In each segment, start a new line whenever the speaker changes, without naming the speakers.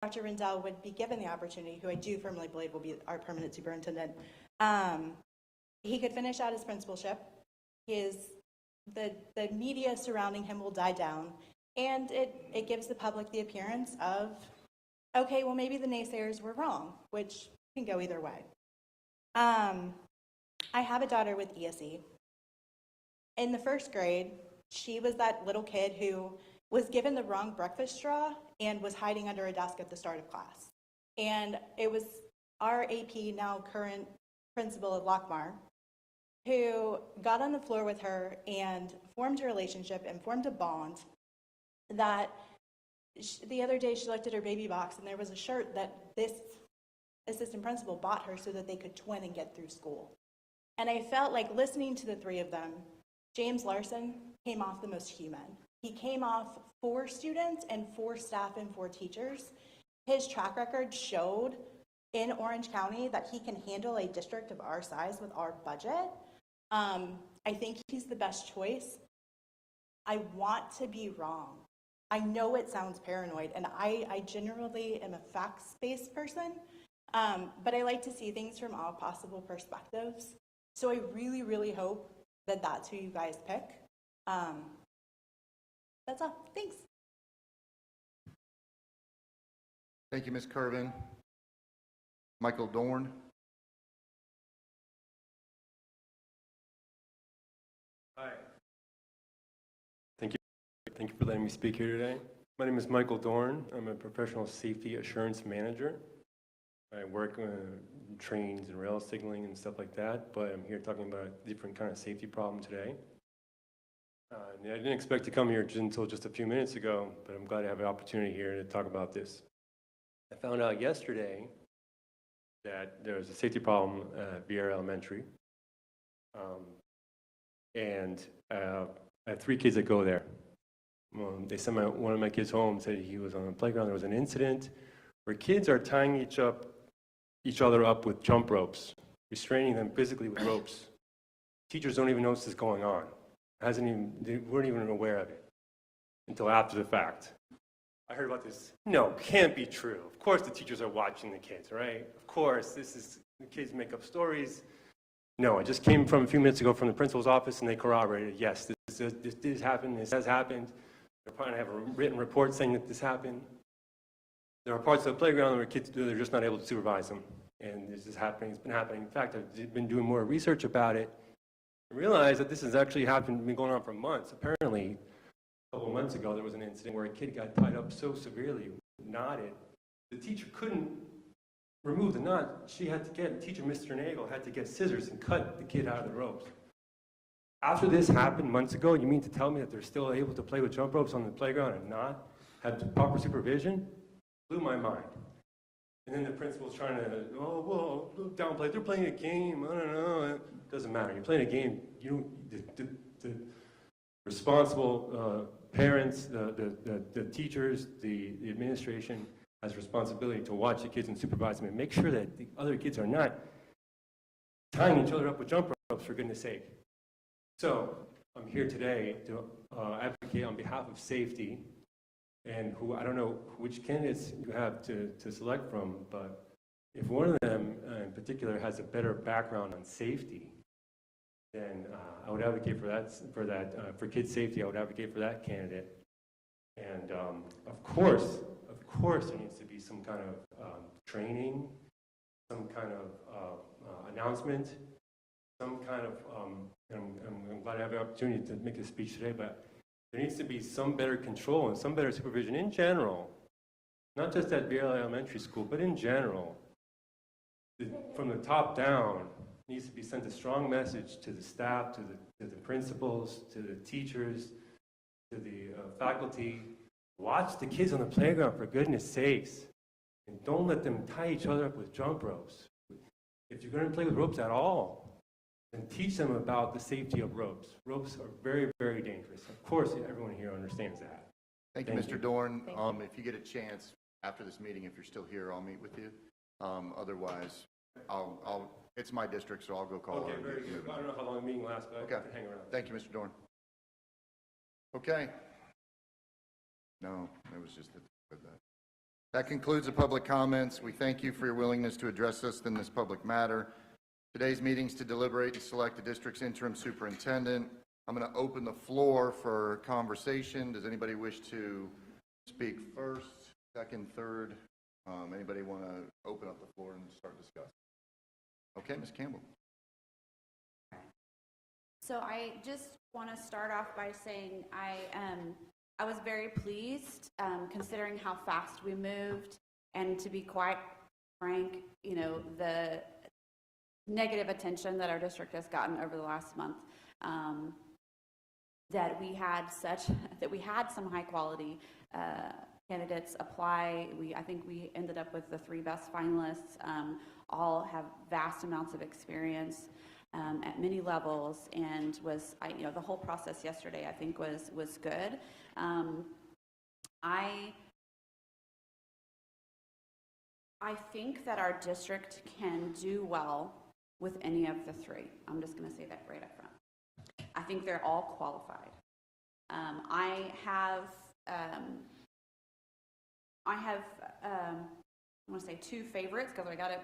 Dr. Rendell would be given the opportunity, who I do firmly believe will be our permanent superintendent, he could finish out his principalship. The media surrounding him will die down, and it gives the public the appearance of, okay, well, maybe the naysayers were wrong, which can go either way. I have a daughter with ESE. In the first grade, she was that little kid who was given the wrong breakfast straw and was hiding under a desk at the start of class. And it was our AP, now current principal of Lockmar, who got on the floor with her and formed a relationship and formed a bond that the other day she looked at her baby box and there was a shirt that this assistant principal bought her so that they could twin and get through school. And I felt like listening to the three of them, James Larson came off the most human. He came off for students and for staff and for teachers. His track record showed in Orange County that he can handle a district of our size with our budget. I think he's the best choice. I want to be wrong. I know it sounds paranoid, and I generally am a facts-based person, but I like to see things from all possible perspectives. So I really, really hope that that's who you guys pick. That's all. Thanks.
Thank you, Ms. Curvin. Michael Dorn.
Hi. Thank you for letting me speak here today. My name is Michael Dorn. I'm a professional safety assurance manager. I work on trains and rail signaling and stuff like that, but I'm here talking about a different kind of safety problem today. I didn't expect to come here until just a few minutes ago, but I'm glad to have an opportunity here to talk about this. I found out yesterday that there was a safety problem at Vieira Elementary. And I have 3 kids that go there. They sent one of my kids home, said he was on the playground. There was an incident where kids are tying each other up with jump ropes, restraining them physically with ropes. Teachers don't even know this is going on. They weren't even aware of it until after the fact. I heard about this. No, can't be true. Of course the teachers are watching the kids, right? Of course, the kids make up stories. No, I just came from a few minutes ago from the principal's office and they corroborated, yes, this happened, this has happened. They're probably going to have a written report saying that this happened. There are parts of the playground where kids they're just not able to supervise them. And this is happening, it's been happening. In fact, I've been doing more research about it. I realized that this has actually been going on for months. Apparently, a couple of months ago, there was an incident where a kid got tied up so severely, knotted. The teacher couldn't remove the knot. Teacher Mr. Nagel had to get scissors and cut the kid out of the ropes. After this happened months ago, you mean to tell me that they're still able to play with jump ropes on the playground and not have proper supervision? Blew my mind. And then the principal's trying to, downplay. They're playing a game. I don't know. It doesn't matter. You're playing a game. The responsible parents, the teachers, the administration has a responsibility to watch the kids and supervise them and make sure that the other kids are not tying each other up with jump ropes, for goodness sake. So I'm here today to advocate on behalf of safety, and who I don't know which candidates you have to select from, but if one of them in particular has a better background on safety, then I would advocate for kids' safety. I would advocate for that candidate. And of course, there needs to be some kind of training, some kind of announcement, some kind of. I'm glad I have the opportunity to make this speech today, but there needs to be some better control and some better supervision in general, not just at Vieira Elementary School, but in general. From the top down, needs to be sent a strong message to the staff, to the principals, to the teachers, to the faculty. Watch the kids on the playground, for goodness sakes, and don't let them tie each other up with jump ropes. If you're going to play with ropes at all, then teach them about the safety of ropes. Ropes are very, very dangerous. Of course, everyone here understands that.
Thank you, Mr. Dorn. If you get a chance after this meeting, if you're still here, I'll meet with you. Otherwise, it's my district, so I'll go call.
Okay, very good. I don't know how long the meeting lasts, but I can hang around.
Thank you, Mr. Dorn. Okay. No, it was just that. That concludes the public comments. We thank you for your willingness to address us in this public matter. Today's meeting is to deliberate and select the district's interim superintendent. I'm going to open the floor for conversation. Does anybody wish to speak first, second, third? Anybody want to open up the floor and start discussing? Okay, Ms. Campbell.
So I just want to start off by saying I was very pleased considering how fast we moved, and to be quite frank, you know, the negative attention that our district has gotten over the last month, that we had some high quality candidates apply. I think we ended up with the 3 best finalists. All have vast amounts of experience at many levels, and the whole process yesterday I think was good. I think that our district can do well with any of the 3. I'm just going to say that right up front. I think they're all qualified. I want to say 2 favorites, because I got to,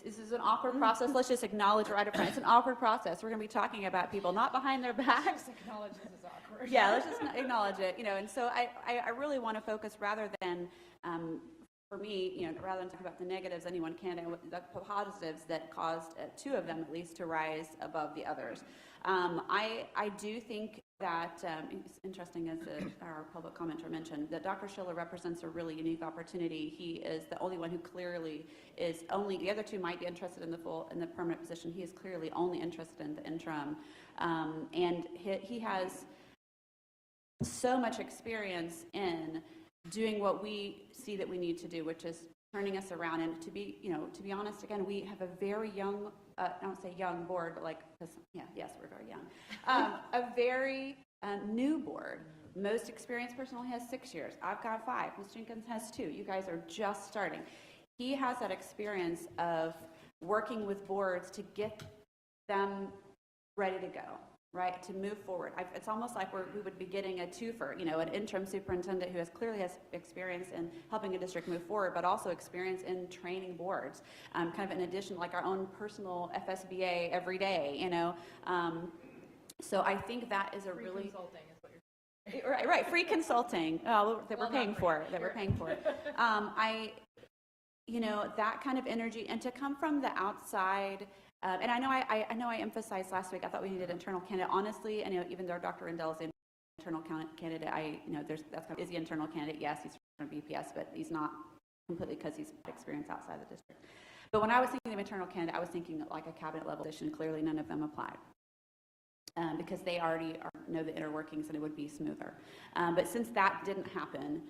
this is an awkward process. Let's just acknowledge right up front. It's an awkward process. We're going to be talking about people not behind their backs.
Just acknowledge this is awkward.
Yeah, let's just acknowledge it, and so I really want to focus rather than, for me, rather than talk about the negatives, anyone can, the positives that caused 2 of them at least to rise above the others. I do think that it's interesting, as our public commenter mentioned, that Dr. Schiller represents a really unique opportunity. He is the only one who clearly is the other 2 might be interested in the permanent position. He is clearly only interested in the interim. And he has so much experience in doing what we see that we need to do, which is turning us around. And to be honest, again, we have a very young, I don't say young board, but yes, we're very young. A very new board. Most experienced person only has 6 years. I've got 5. Ms. Jenkins has 2. You guys are just starting. He has that experience of working with boards to get them ready to go, right, to move forward. It's almost like we would be getting a twofer, an interim superintendent who clearly has experience in helping a district move forward, but also experience in training boards, kind of in addition, like our own personal FSBA every day, So I think that is a
Free
really...
consulting is what you're saying.
Right, free consulting that we're paying for, that kind of energy, and to come from the outside. And I know I emphasized last week, I thought we needed an internal candidate. Honestly, even though Dr. Rendell is the internal candidate, is the internal candidate. Yes, he's from BPS, but he's not completely, because he's experience outside the district. But when I was thinking of internal candidate, I was thinking like a cabinet level position. Clearly, none of them applied. Because they already know the inner workings and it would be smoother. But since that didn't happen,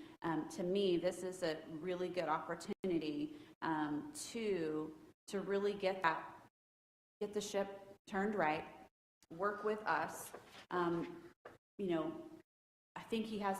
to me, this is a really good opportunity to really get the ship turned right, work with us. I think he has,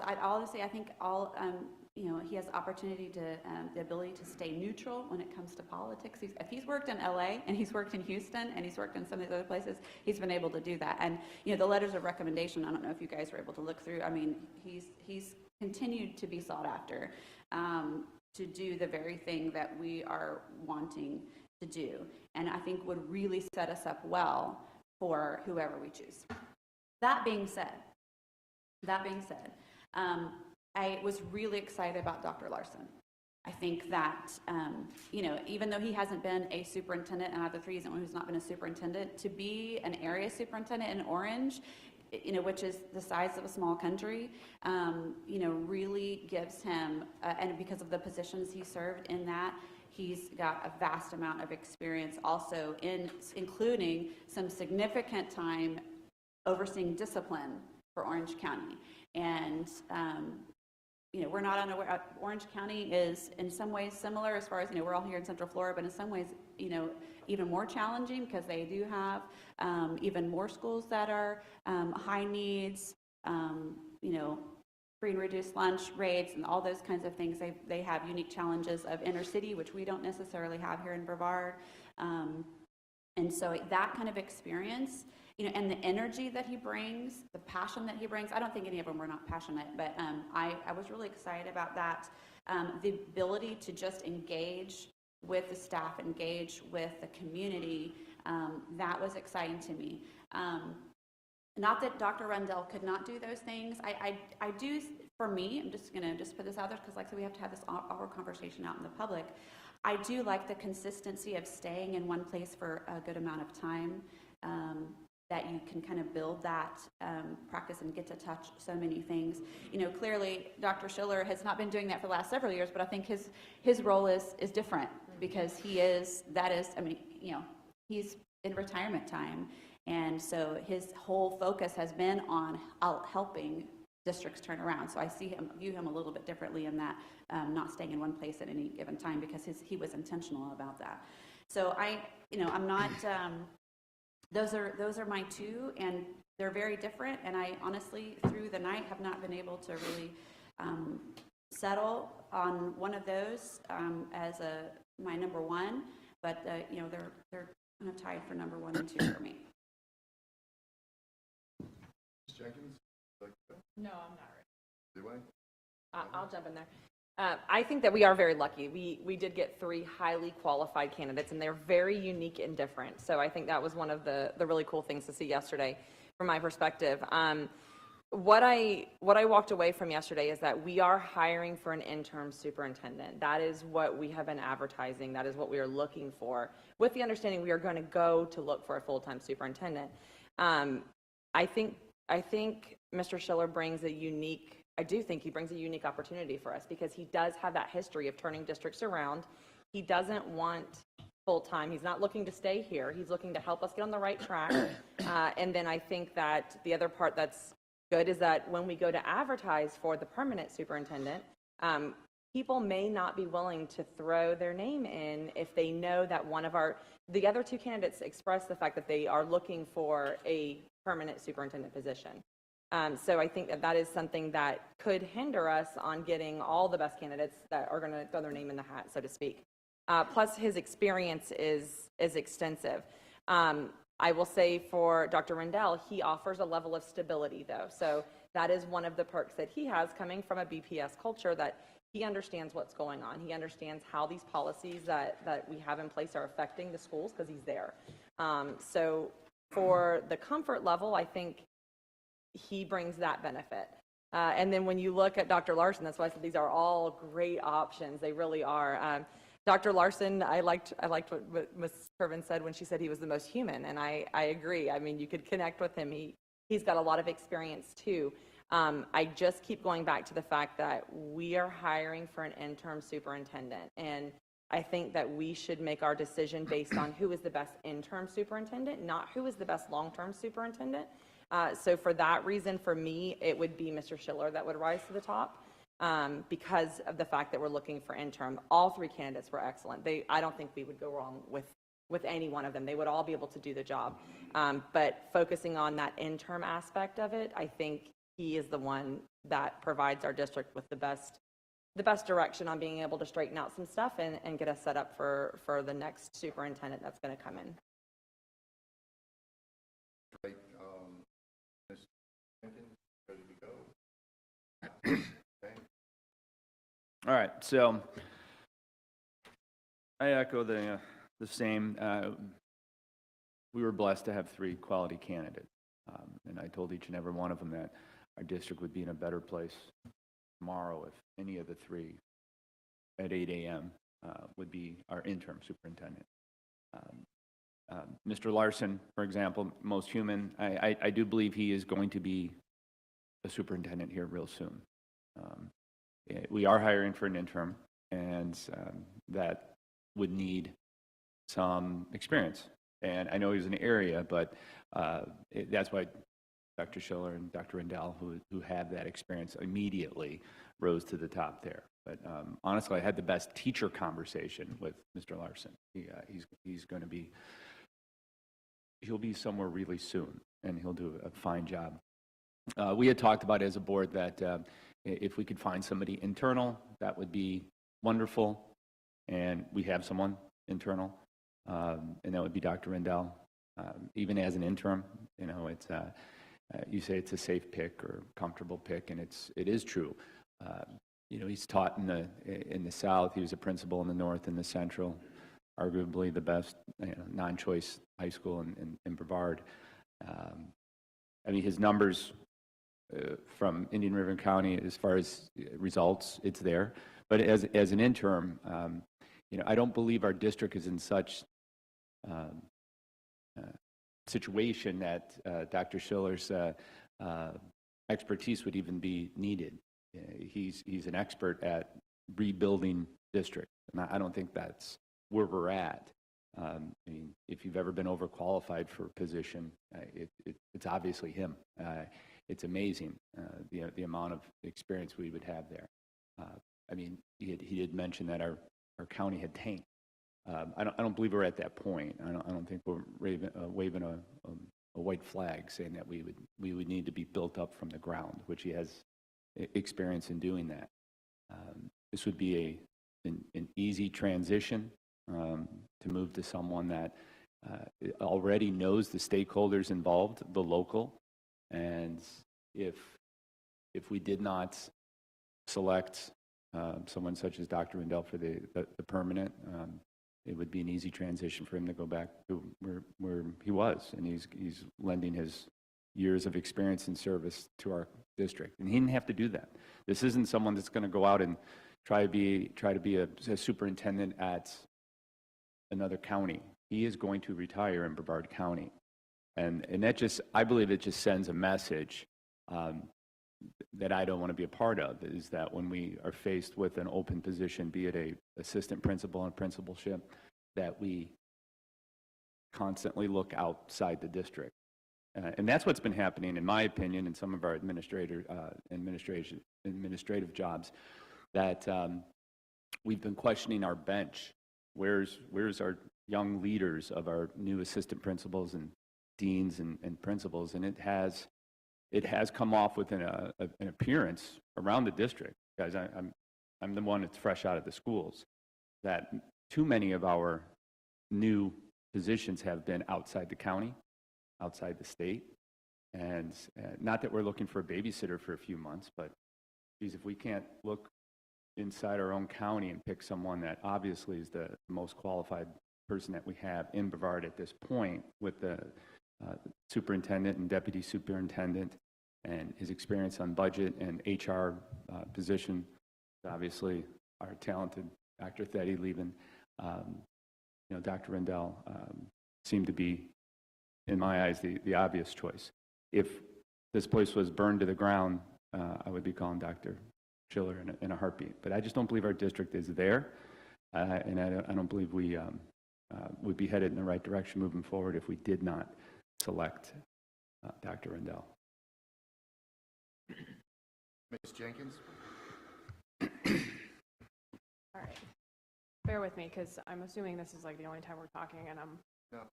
he has opportunity to, the ability to stay neutral when it comes to politics. If he's worked in LA and he's worked in Houston and he's worked in some of these other places, he's been able to do that. And, the letters of recommendation, I don't know if you guys were able to look through. I mean, he's continued to be sought after to do the very thing that we are wanting to do. And I think would really set us up well for whoever we choose. That being said, I was really excited about Dr. Larson. I think that, even though he hasn't been a superintendent, and out of the 3, he's the one who's not been a superintendent, to be an area superintendent in Orange, which is the size of a small country, really gives him, and because of the positions he served in that, he's got a vast amount of experience also including some significant time overseeing discipline for Orange County. And, we're not unaware, Orange County is in some ways similar as far as, we're all here in Central Florida, but in some ways, even more challenging because they do have even more schools that are high needs, free and reduced lunch rates and all those kinds of things. They have unique challenges of inner city, which we don't necessarily have here in Brevard. And so that kind of experience, and the energy that he brings, the passion that he brings, I don't think any of them were not passionate, but I was really excited about that. the ability to just engage with the staff, engage with the community, that was exciting to me. Not that Dr. Rendell could not do those things. I do, for me, I'm just going to just put this out there because like I said, we have to have this our conversation out in the public. I do like the consistency of staying in one place for a good amount of time, that you can kind of build that practice and get to touch so many things. You know, clearly Dr. Schiller has not been doing that for the last several years, but I think his role is different because he's in retirement time. And so his whole focus has been on helping districts turn around. So I view him a little bit differently in that, not staying in one place at any given time because he was intentional about that. So I'm not, those are my two, and they're very different. And I honestly, through the night, have not been able to really settle on one of those as my number one. But they're kind of tied for number 1 and 2 for me.
Ms. Jenkins?
No, I'm not ready.
Do
I'll jump in there. I think that we are very lucky. We did get 3 highly qualified candidates, and they're very unique and different. So I think that was one of the really cool things to see yesterday from my perspective. What I walked away from yesterday is that we are hiring for an interim superintendent. That is what we have been advertising. That is what we are looking for, with the understanding we are going to go to look for a full-time superintendent. I think Mr. Schiller brings I do think he brings a unique opportunity for us because he does have that history of turning districts around. He doesn't want full-time. He's not looking to stay here. He's looking to help us get on the right track. And then I think that the other part that's good is that when we go to advertise for the permanent superintendent, people may not be willing to throw their name in if they know that the other 2 candidates express the fact that they are looking for a permanent superintendent position. So I think that is something that could hinder us on getting all the best candidates that are going to throw their name in the hat, so to speak. Plus, his experience is extensive. I will say for Dr. Rendell, he offers a level of stability, though. So that is one of the perks that he has coming from a BPS culture, that he understands what's going on. He understands how these policies that we have in place are affecting the schools because he's there. So for the comfort level, I think he brings that benefit. And then when you look at Dr. Larson, that's why I said these are all great options. They really are. Dr. Larson, I liked what Ms. Kervin said when she said he was the most human, and I agree. I mean, you could connect with him. He's got a lot of experience too. I just keep going back to the fact that we are hiring for an interim superintendent, and I think that we should make our decision based on who is the best interim superintendent, not who is the best long-term superintendent. So for that reason, for me, it would be Mr. Schiller that would rise to the top. Because of the fact that we're looking for interim. All 3 candidates were excellent. I don't think we would go wrong with any one of them. They would all be able to do the job. But focusing on that interim aspect of it, I think he is the one that provides our district with the best direction on being able to straighten out some stuff and get us set up for the next superintendent that's going to come in.
Great. Ms. Jenkins, ready to go?
All right, so I echo the same. We were blessed to have 3 quality candidates, and I told each and every one of them that our district would be in a better place tomorrow if any of the 3 at 8 a.m. Would be our interim superintendent. Mr. Larson, for example, most human, I do believe he is going to be a superintendent here real soon. We are hiring for an interim, and that would need some experience. And I know he's an area, but that's why Dr. Schiller and Dr. Rendell, who have that experience, immediately rose to the top there. But honestly, I had the best teacher conversation with Mr. Larson. He'll be somewhere really soon, and he'll do a fine job. We had talked about as a board that if we could find somebody internal, that would be wonderful. And we have someone internal, and that would be Dr. Rendell. Even as an interim, it's you say it's a safe pick or comfortable pick, and it is true. he's taught in the South. He was a principal in the North and the Central, arguably the best non-choice high school in Brevard. I mean, his numbers from Indian River County, as far as results, it's there. But as an interim, I don't believe our district is in such situation that Dr. Schiller's expertise would even be needed. He's an expert at rebuilding districts, and I don't think that's where we're at. I mean, if you've ever been overqualified for a position, it's obviously him. It's amazing the amount of experience we would have there. I mean, he did mention that our county had tanked. I don't believe we're at that point. I don't think we're waving a white flag saying that we would need to be built up from the ground, which he has experience in doing that. This would be an easy transition to move to someone that already knows the stakeholders involved, the local, and if we did not select someone such as Dr. Rendell for the permanent, it would be an easy transition for him to go back to where he was, and he's lending his years of experience and service to our district, and he didn't have to do that. This isn't someone that's going to go out and try to be a superintendent at another county. He is going to retire in Brevard County, and that I believe it just sends a message that I don't want to be a part of, is that when we are faced with an open position, be it a assistant principal and principalship, that we constantly look outside the district. And that's what's been happening, in my opinion, in some of our administrative jobs, that we've been questioning our bench. Where's our young leaders of our new assistant principals and deans and principals? And it has come off with an appearance around the district, guys. I'm the one that's fresh out of the schools, that too many of our new positions have been outside the county, outside the state, and not that we're looking for a babysitter for a few months, but geez, if we can't look inside our own county and pick someone that obviously is the most qualified person that we have in Brevard at this point, with the superintendent and deputy superintendent and his experience on budget and HR position, obviously our talented Dr. Theddy Levin, Dr. Rendell seemed to be, in my eyes, the obvious choice. If this place was burned to the ground, I would be calling Dr. Schiller in a heartbeat. But I just don't believe our district is there, and I don't believe we would be headed in the right direction moving forward if we did not select Dr. Rendell.
Ms. Jenkins?
All right. Bear with me, because I'm assuming this is like the only time we're talking, and I'm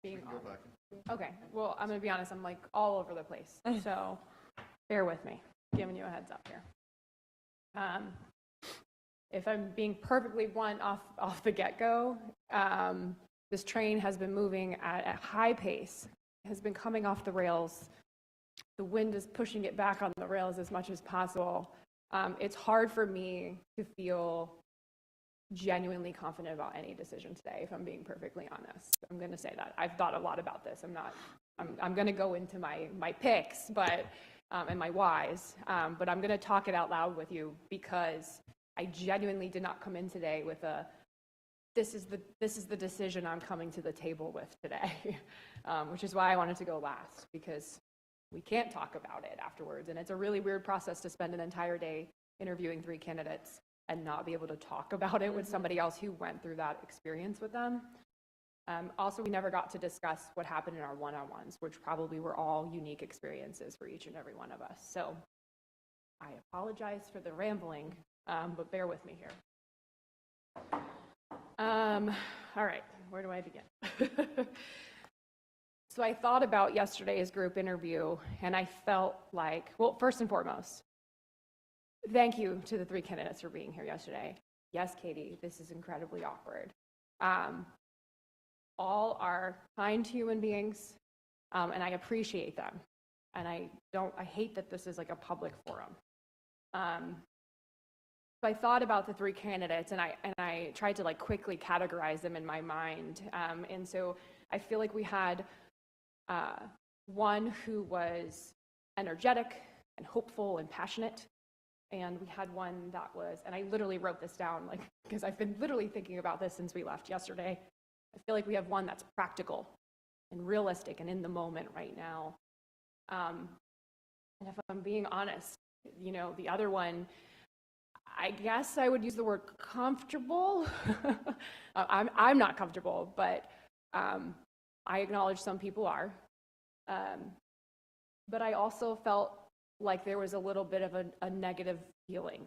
being
go back.
Okay. Well, I'm going to be honest. I'm like all over the place. So bear with me. Giving you a heads up here. If I'm being perfectly blunt off the get-go, this train has been moving at a high pace, has been coming off the rails. The wind is pushing it back on the rails as much as possible. It's hard for me to feel genuinely confident about any decision today, if I'm being perfectly honest. I'm going to say that. I've thought a lot about this. I'm going to go into my picks, but and my whys, but I'm going to talk it out loud with you, because I genuinely did not come in today with this is the decision I'm coming to the table with today, which is why I wanted to go last, because we can't talk about it afterwards, and it's a really weird process to spend an entire day interviewing 3 candidates and not be able to talk about it with somebody else who went through that experience with them. Also, we never got to discuss what happened in our one-on-ones, which probably were all unique experiences for each and every one of us. So I apologize for the rambling, but bear with me here. All right, where do I begin? So I thought about yesterday's group interview, and I felt like, well, first and foremost, thank you to the 3 candidates for being here yesterday. Yes, Katie, this is incredibly awkward. All are kind human beings, and I appreciate them. And I hate that this is like a public forum. So I thought about the three candidates, and I tried to like quickly categorize them in my mind. And so I feel like we had one who was energetic and hopeful and passionate, and we had one that was, and I literally wrote this down, like, because I've been literally thinking about this since we left yesterday. I feel like we have one that's practical and realistic and in the moment right now. And if I'm being honest, you know, the other one, I guess I would use the word comfortable. I'm not comfortable, but I acknowledge some people are. But I also felt like there was a little bit of a negative feeling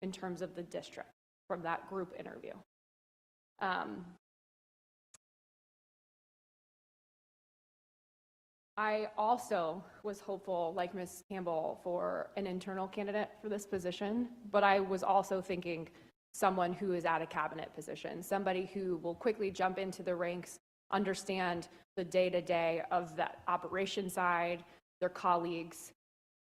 in terms of the district from that group interview. I also was hopeful, like Ms. Campbell, for an internal candidate for this position, but I was also thinking someone who is at a cabinet position, somebody who will quickly jump into the ranks, understand the day-to-day of that operation side, their colleagues,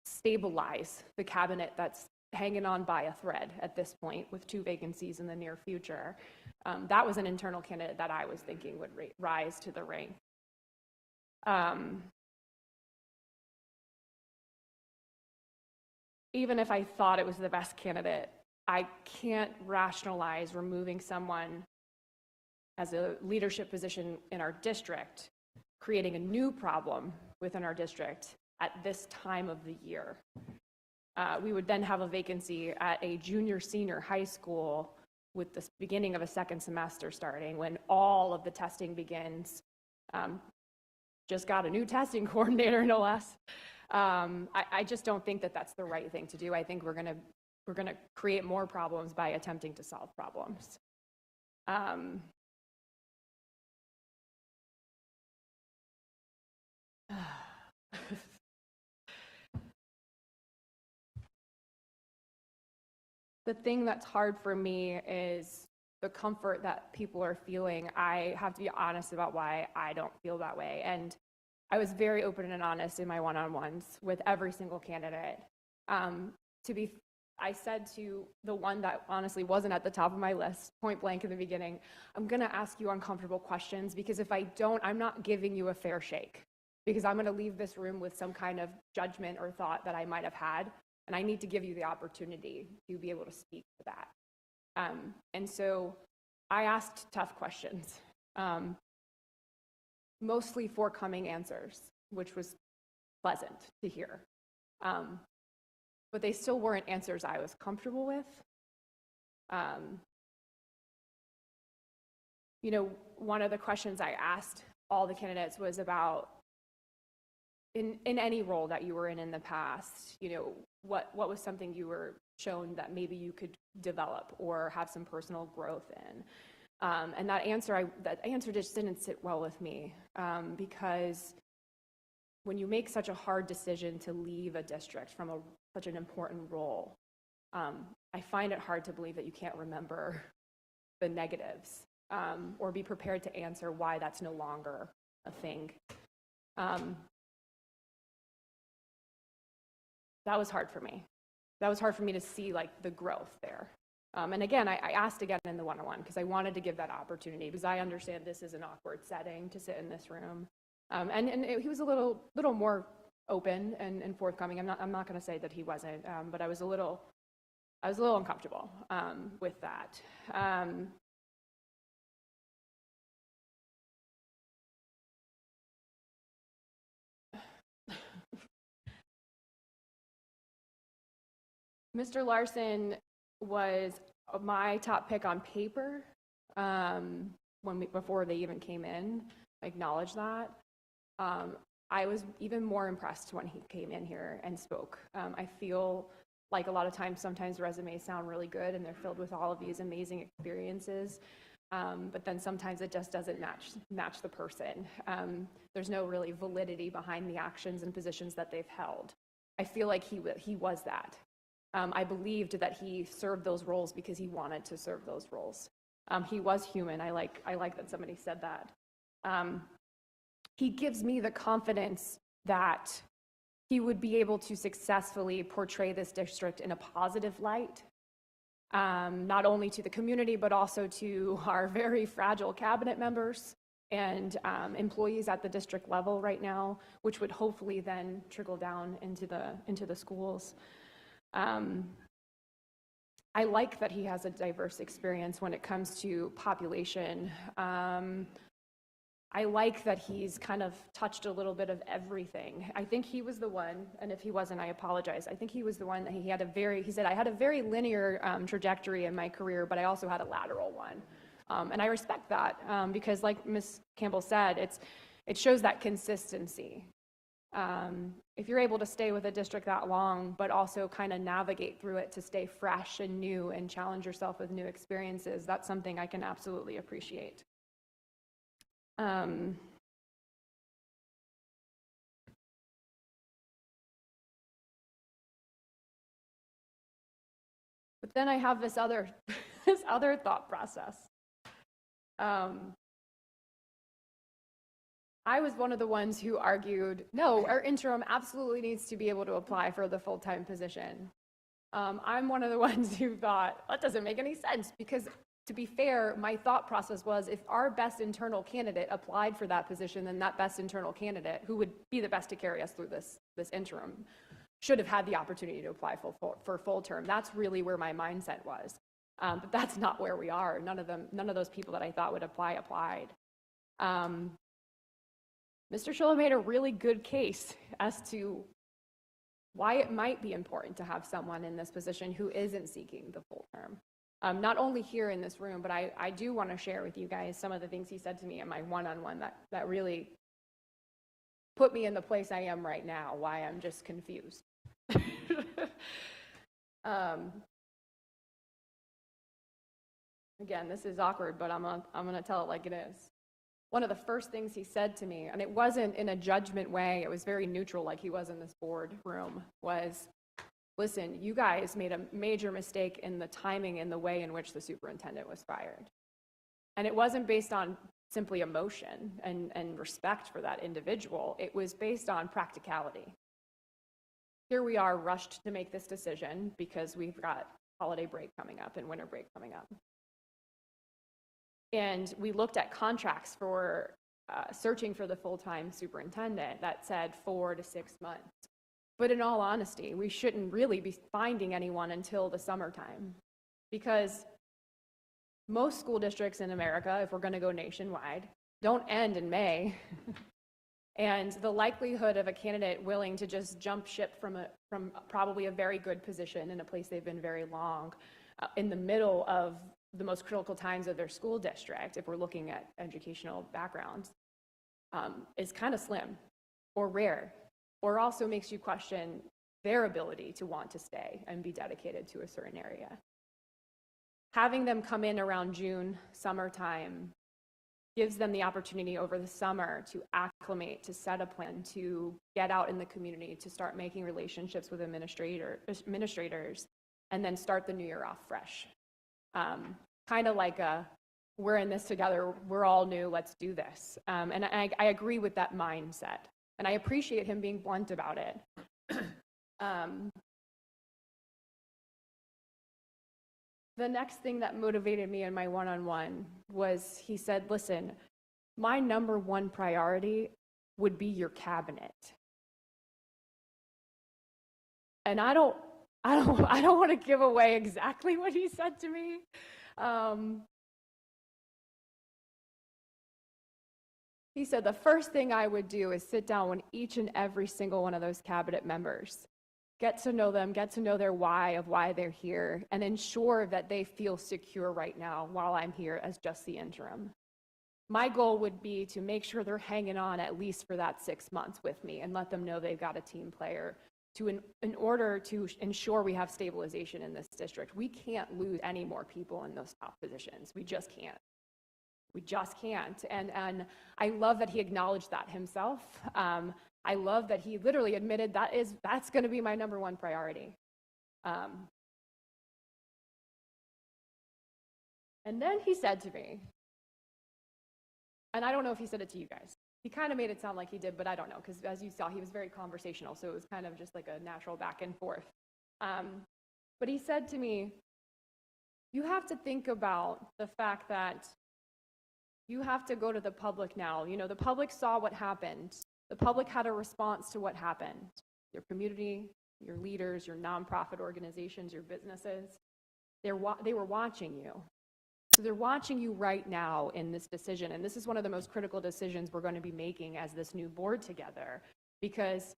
stabilize the cabinet that's hanging on by a thread at this point with 2 vacancies in the near future. That was an internal candidate that I was thinking would rise to the rank. Even if I thought it was the best candidate, I can't rationalize removing someone as a leadership position in our district, creating a new problem within our district at this time of the year. We would then have a vacancy at a junior-senior high school with the beginning of a second semester starting, when all of the testing begins. Just got a new testing coordinator, no less. I just don't think that that's the right thing to do. I think we're gonna create more problems by attempting to solve problems. The thing that's hard for me is the comfort that people are feeling. I have to be honest about why I don't feel that way. And I was very open and honest in my one-on-ones with every single candidate. I said to the one that honestly wasn't at the top of my list, point blank in the beginning, I'm gonna ask you uncomfortable questions, because if I don't, I'm not giving you a fair shake, because I'm gonna leave this room with some kind of judgment or thought that I might have had, and I need to give you the opportunity to be able to speak to that. And so I asked tough questions, mostly forthcoming answers, which was pleasant to hear. But they still weren't answers I was comfortable with. You know, one of the questions I asked all the candidates was about, in any role that you were in the past, you know, what was something you were shown that maybe you could develop or have some personal growth in? And that answer just didn't sit well with me, because when you make such a hard decision to leave a district from such an important role, I find it hard to believe that you can't remember the negatives, or be prepared to answer why that's no longer a thing. That was hard for me. That was hard for me to see, like, the growth there. And again, I asked again in the one-on-one, because I wanted to give that opportunity, because I understand this is an awkward setting to sit in this room. He was a little more open and forthcoming. I'm not going to say that he wasn't, but I was a little uncomfortable with that. Mr. Larson was my top pick on paper before they even came in. I acknowledge that. I was even more impressed when he came in here and spoke. I feel like a lot of times, sometimes resumes sound really good and they're filled with all of these amazing experiences, but then sometimes it just doesn't match the person. There's no really validity behind the actions and positions that they've held. I feel like he was that. I believed that he served those roles because he wanted to serve those roles. He was human. I like that somebody said that. He gives me the confidence that he would be able to successfully portray this district in a positive light not only to the community, but also to our very fragile cabinet members and employees at the district level right now, which would hopefully then trickle down into the schools. I like that he has a diverse experience when it comes to population. I like that he's kind of touched a little bit of everything. I think he was the one, and if he wasn't, I apologize. I think he was the one that he said, I had a very linear trajectory in my career, but I also had a lateral one. And I respect that because like Ms. Campbell said, it shows that consistency. If you're able to stay with a district that long, but also kind of navigate through it to stay fresh and new and challenge yourself with new experiences, that's something I can absolutely appreciate. But then I have this other thought process. I was one of the ones who argued, no, our interim absolutely needs to be able to apply for the full-time position. I'm one of the ones who thought, that doesn't make any sense, because to be fair, my thought process was if our best internal candidate applied for that position, then that best internal candidate, who would be the best to carry us through this interim, should have had the opportunity to apply for full term. That's really where my mindset was. But that's not where we are. None of those people that I thought would apply applied. Mr. Schiller made a really good case as to why it might be important to have someone in this position who isn't seeking the full term. Not only here in this room, but I do want to share with you guys some of the things he said to me in my one-on-one that really put me in the place I am right now, why I'm just confused. Again, this is awkward, but I'm gonna tell it like it is. One of the first things he said to me, and it wasn't in a judgment way, it was very neutral like he was in this board room, was, listen, you guys made a major mistake in the timing and the way in which the superintendent was fired. And it wasn't based on simply emotion and respect for that individual. It was based on practicality. Here we are rushed to make this decision because we've got holiday break coming up and winter break coming up. And we looked at contracts for searching for the full-time superintendent that said 4 to 6 months. But in all honesty, we shouldn't really be finding anyone until the summertime, because most school districts in America, if we're going to go nationwide, don't end in May. And the likelihood of a candidate willing to just jump ship from probably a very good position in a place they've been very long in the middle of the most critical times of their school district, if we're looking at educational backgrounds, is kind of slim or rare, or also makes you question their ability to want to stay and be dedicated to a certain area. Having them come in around June, summertime, gives them the opportunity over the summer to acclimate, to set a plan, to get out in the community, to start making relationships with administrators, and then start the new year off fresh. Kind of like we're in this together, we're all new, let's do this. And I agree with that mindset. And I appreciate him being blunt about it. The next thing that motivated me in my one-on-one was he said, listen, my number one priority would be your cabinet. And I don't want to give away exactly what he said to me. He said the first thing I would do is sit down with each and every single one of those cabinet members, get to know them, get to know their why of why they're here, and ensure that they feel secure right now while I'm here as just the interim. My goal would be to make sure they're hanging on at least for that 6 months with me and let them know they've got a team player in order to ensure we have stabilization in this district. We can't lose any more people in those top positions. We just can't. We just can't. And I love that he acknowledged that himself. I love that he literally admitted that's going to be my number one priority. And then he said to me, and I don't know if he said it to you guys. He kind of made it sound like he did, but I don't know, because as you saw, he was very conversational, so it was kind of just like a natural back and forth. But he said to me, you have to think about the fact that you have to go to the public now. You know, the public saw what happened. The public had a response to what happened. Your community, your leaders, your nonprofit organizations, your businesses, they were watching you. So they're watching you right now in this decision. And this is one of the most critical decisions we're going to be making as this new board together, because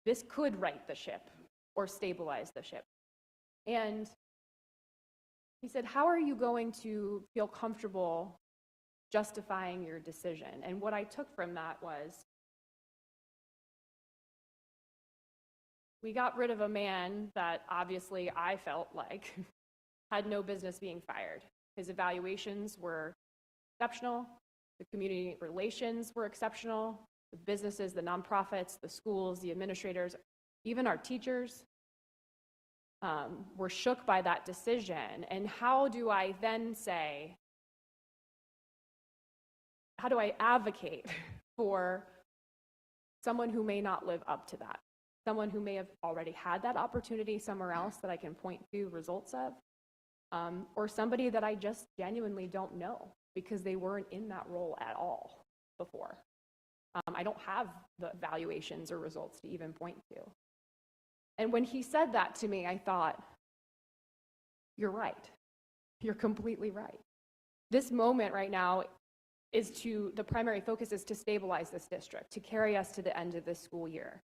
this could right the ship or stabilize the ship. And he said, how are you going to feel comfortable justifying your decision? And what I took from that was, we got rid of a man that obviously I felt like had no business being fired. His evaluations were exceptional. The community relations were exceptional. The businesses, the nonprofits, the schools, the administrators, even our teachers were shook by that decision. And how do I then say, how do I advocate for someone who may not live up to that? Someone who may have already had that opportunity somewhere else that I can point to results of, or somebody that I just genuinely don't know because they weren't in that role at all before. I don't have the evaluations or results to even point to. And when he said that to me, I thought, you're right. You're completely right. This moment right now the primary focus is to stabilize this district, to carry us to the end of this school year.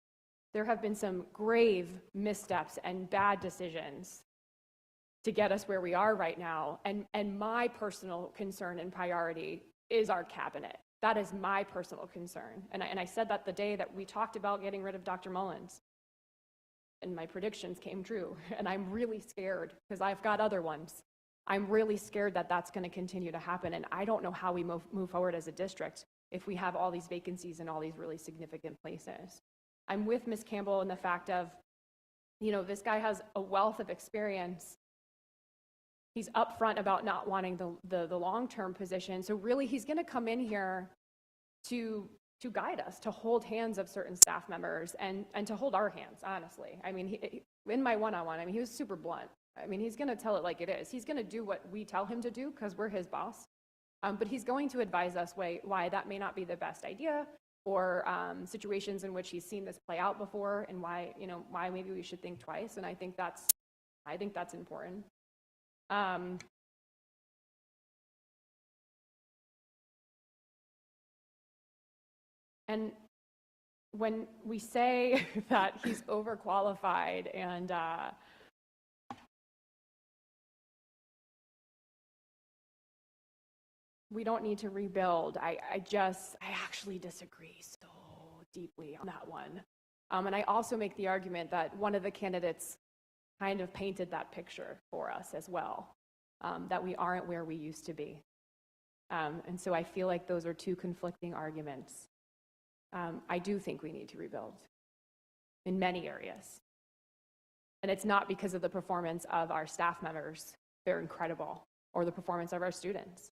There have been some grave missteps and bad decisions to get us where we are right now. And my personal concern and priority is our cabinet. That is my personal concern. And I said that the day that we talked about getting rid of Dr. Mullins. And my predictions came true. And I'm really scared because I've got other ones. I'm really scared that that's going to continue to happen. And I don't know how we move forward as a district if we have all these vacancies in all these really significant places. I'm with Ms. Campbell in the fact of, you know, this guy has a wealth of experience. He's upfront about not wanting the long-term position. So really, he's going to come in here to guide us, to hold hands of certain staff members and to hold our hands, honestly. I mean, in my one-on-one, I mean, he was super blunt. I mean, he's going to tell it like it is. He's going to do what we tell him to do because we're his boss. But he's going to advise us why that may not be the best idea, or situations in which he's seen this play out before, and why maybe we should think twice. And I think that's important. And when we say that he's overqualified and we don't need to rebuild, I actually disagree so deeply on that one. And I also make the argument that one of the candidates kind of painted that picture for us as well, that we aren't where we used to be. And so I feel like those are two conflicting arguments. I do think we need to rebuild in many areas. And it's not because of the performance of our staff members. They're incredible. Or the performance of our students.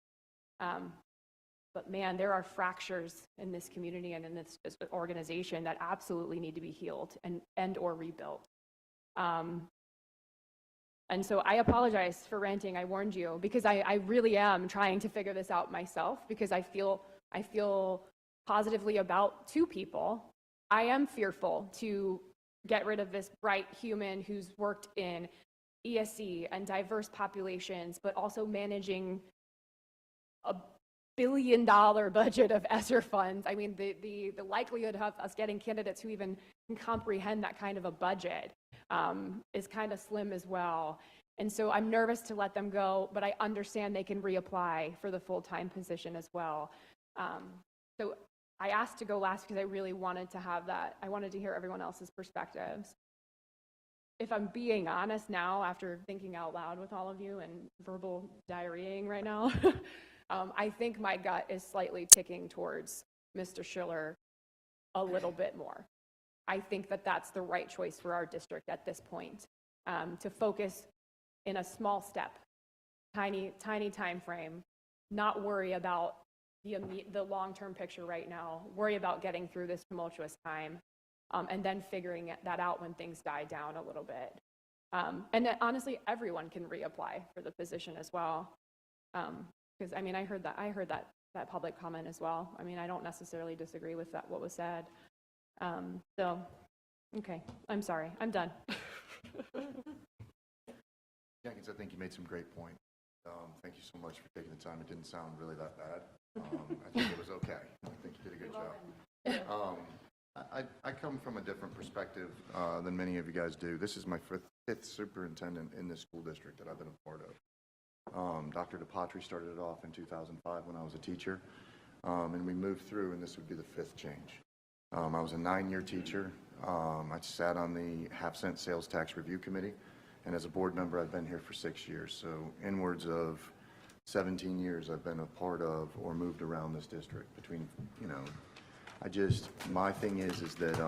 But man, there are fractures in this community and in this organization that absolutely need to be healed and or rebuilt. And so I apologize for ranting. I warned you, because I really am trying to figure this out myself, because I feel positively about two people. I am fearful to get rid of this bright human who's worked in ESE and diverse populations, but also managing a $1 billion budget of ESSER funds. I mean, the likelihood of us getting candidates who even can comprehend that kind of a budget is kind of slim as well. And so I'm nervous to let them go, but I understand they can reapply for the full-time position as well. So I asked to go last because I really wanted to have that. I wanted to hear everyone else's perspectives. If I'm being honest now, after thinking out loud with all of you and verbal diarrheaing right now, I think my gut is slightly ticking towards Mr. Schiller a little bit more. I think that that's the right choice for our district at this point, to focus in a small step, tiny time frame, not worry about the long-term picture right now, worry about getting through this tumultuous time, and then figuring that out when things die down a little bit. And then, honestly, everyone can reapply for the position as well. Because, I mean, I heard that public comment as well. I mean, I don't necessarily disagree with that, what was said. So, okay, I'm sorry, I'm done.
Jenkins, I think you made some great points. Thank you so much for taking the time. It didn't sound really that bad. I think it was okay. I think you did a good job. I come from a different perspective than many of you guys do. This is my fifth superintendent in this school district that I've been a part of. Dr. DePatri started it off in 2005 when I was a teacher, and we moved through, and this would be the fifth change. I was a 9-year teacher. I sat on the half-cent sales tax review committee, and as a board member, I've been here for 6 years. So inwards of 17 years, I've been a part of or moved around this district between, my thing is that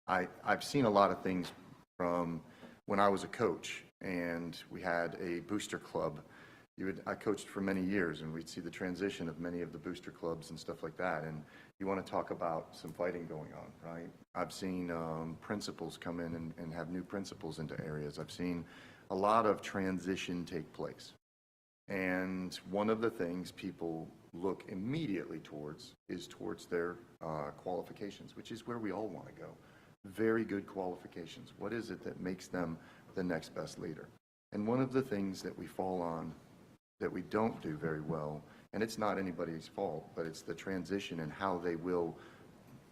I've seen a lot of things from when I was a coach and we had a booster club. I coached for many years, and we'd see the transition of many of the booster clubs and stuff like that. And you want to talk about some fighting going on, right? I've seen principals come in and have new principals into areas. I've seen a lot of transition take place. And one of the things people look immediately towards is towards their qualifications, which is where we all want to go. Very good qualifications. What is it that makes them the next best leader? And one of the things that we fall on that we don't do very well, and it's not anybody's fault, but it's the transition and how they will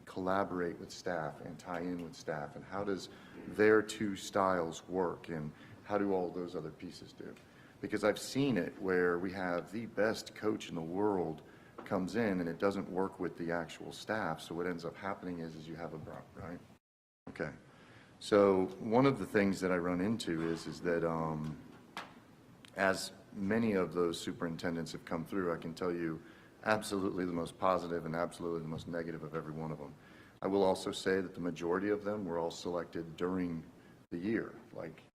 collaborate with staff and tie in with staff, and how does their two styles work, and how do all those other pieces do? Because I've seen it where we have the best coach in the world comes in and it doesn't work with the actual staff, so what ends up happening is you have a brunt, right? Okay. So one of the things that I run into is that as many of those superintendents have come through, I can tell you absolutely the most positive and absolutely the most negative of every one of them. I will also say that the majority of them were all selected during the year,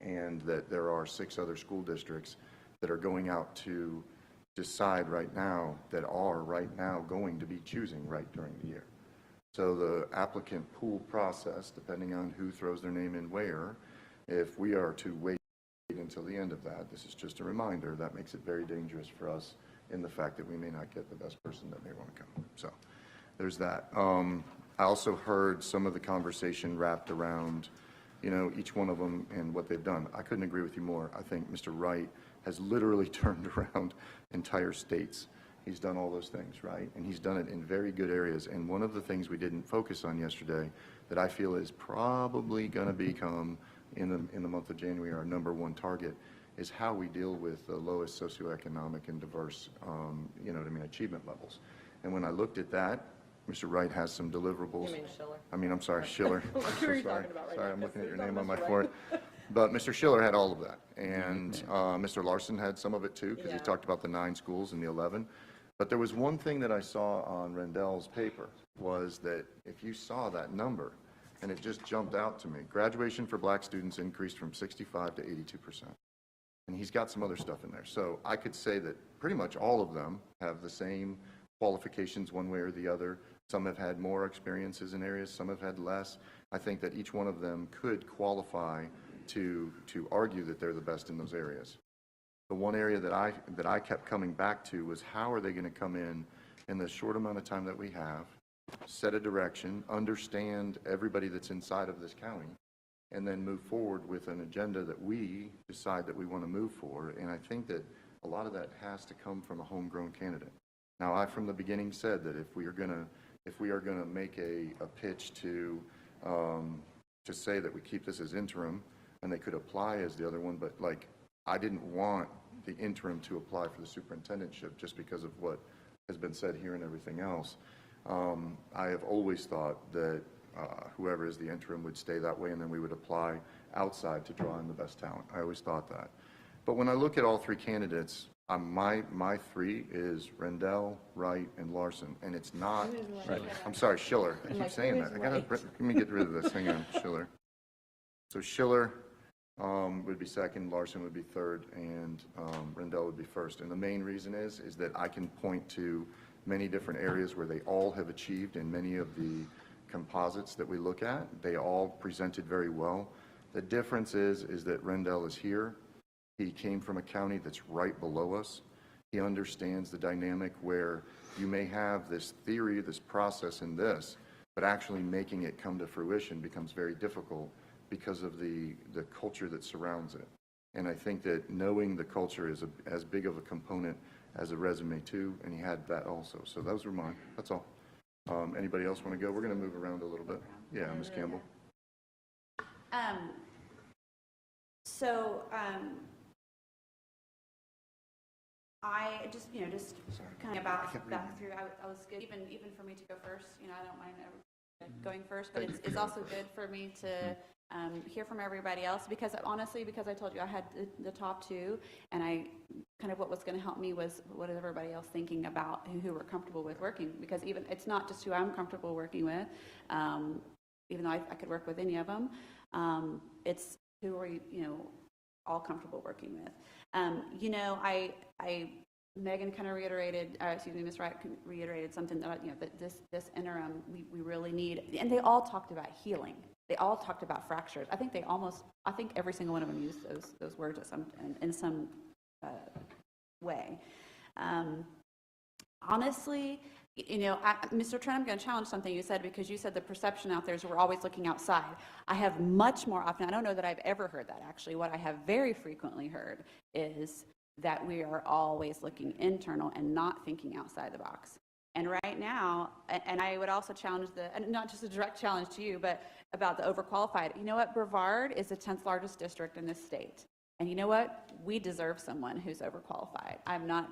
and that there are 6 other school districts that are going out to decide right now that are right now going to be choosing right during the year. So the applicant pool process, depending on who throws their name in where, if we are to wait until the end of that, this is just a reminder, that makes it very dangerous for us in the fact that we may not get the best person that may want to come. So there's that. I also heard some of the conversation wrapped around, each one of them and what they've done. I couldn't agree with you more. I think Mr. Wright has literally turned around entire states. He's done all those things, right? And he's done it in very good areas. And one of the things we didn't focus on yesterday that I feel is probably going to become in the month of January our #1 target is how we deal with the lowest socioeconomic and diverse, achievement levels. And when I looked at that, Mr. Wright has some deliverables.
You mean Schiller?
I'm sorry, Schiller.
What are you talking about right now?
Sorry, I'm looking at your name on my forehead. But Mr. Schiller had all of that. And Mr. Larson had some of it too, because he talked about the 9 schools and the 11. But there was one thing that I saw on Rendell's paper was that if you saw that number, and it just jumped out to me, graduation for black students increased from 65 to 82%. And he's got some other stuff in there. So I could say that pretty much all of them have the same qualifications one way or the other. Some have had more experiences in areas, some have had less. I think that each one of them could qualify to argue that they're the best in those areas. The one area that I kept coming back to was how are they going to come in the short amount of time that we have, set a direction, understand everybody that's inside of this county, and then move forward with an agenda that we decide that we want to move for. And I think that a lot of that has to come from a homegrown candidate. Now, I from the beginning said that if we are going to make a pitch to say that we keep this as interim, and they could apply as the other one, but I didn't want the interim to apply for the superintendentship just because of what has been said here and everything else. I have always thought that whoever is the interim would stay that way, and then we would apply outside to draw in the best talent. I always thought that. But when I look at all 3 candidates, my 3 is Rendell, Wright, and Larson, and it's not. I'm sorry, Schiller. I keep saying that. Let me get rid of this. Hang on, Schiller. So Schiller would be second, Larson would be third, and Rendell would be first. And the main reason is that I can point to many different areas where they all have achieved in many of the composites that we look at. They all presented very well. The difference is that Rendell is here. He came from a county that's right below us. He understands the dynamic where you may have this theory, this process in this, but actually making it come to fruition becomes very difficult because of the culture that surrounds it. And I think that knowing the culture is as big of a component as a resume too, and he had that also. So those were mine. That's all. Anybody else want to go? We're going to move around a little bit. Yeah, Ms. Campbell.
I just, just kind of back through, I was good, even for me to go first, I don't mind going first, but it's also good for me to hear from everybody else, because honestly, because I told you I had the top two, and I kind of what was going to help me was what is everybody else thinking about who we're comfortable with working, because even it's not just who I'm comfortable working with, even though I could work with any of them, it's who are all comfortable working with. Megan kind of reiterated, Ms. Wright reiterated something that, that this interim we really need, and they all talked about healing. They all talked about fractures. I think every single one of them used those words in some way. Honestly, Mr. Trent, I'm going to challenge something you said, because you said the perception out there is we're always looking outside. I have much more often, I don't know that I've ever heard that actually. What I have very frequently heard is that we are always looking internal and not thinking outside the box. And right now, and I would also challenge and not just a direct challenge to you, but about the overqualified. You know what? Brevard is the 10th largest district in this state. And you know what? We deserve someone who's overqualified. I'm not,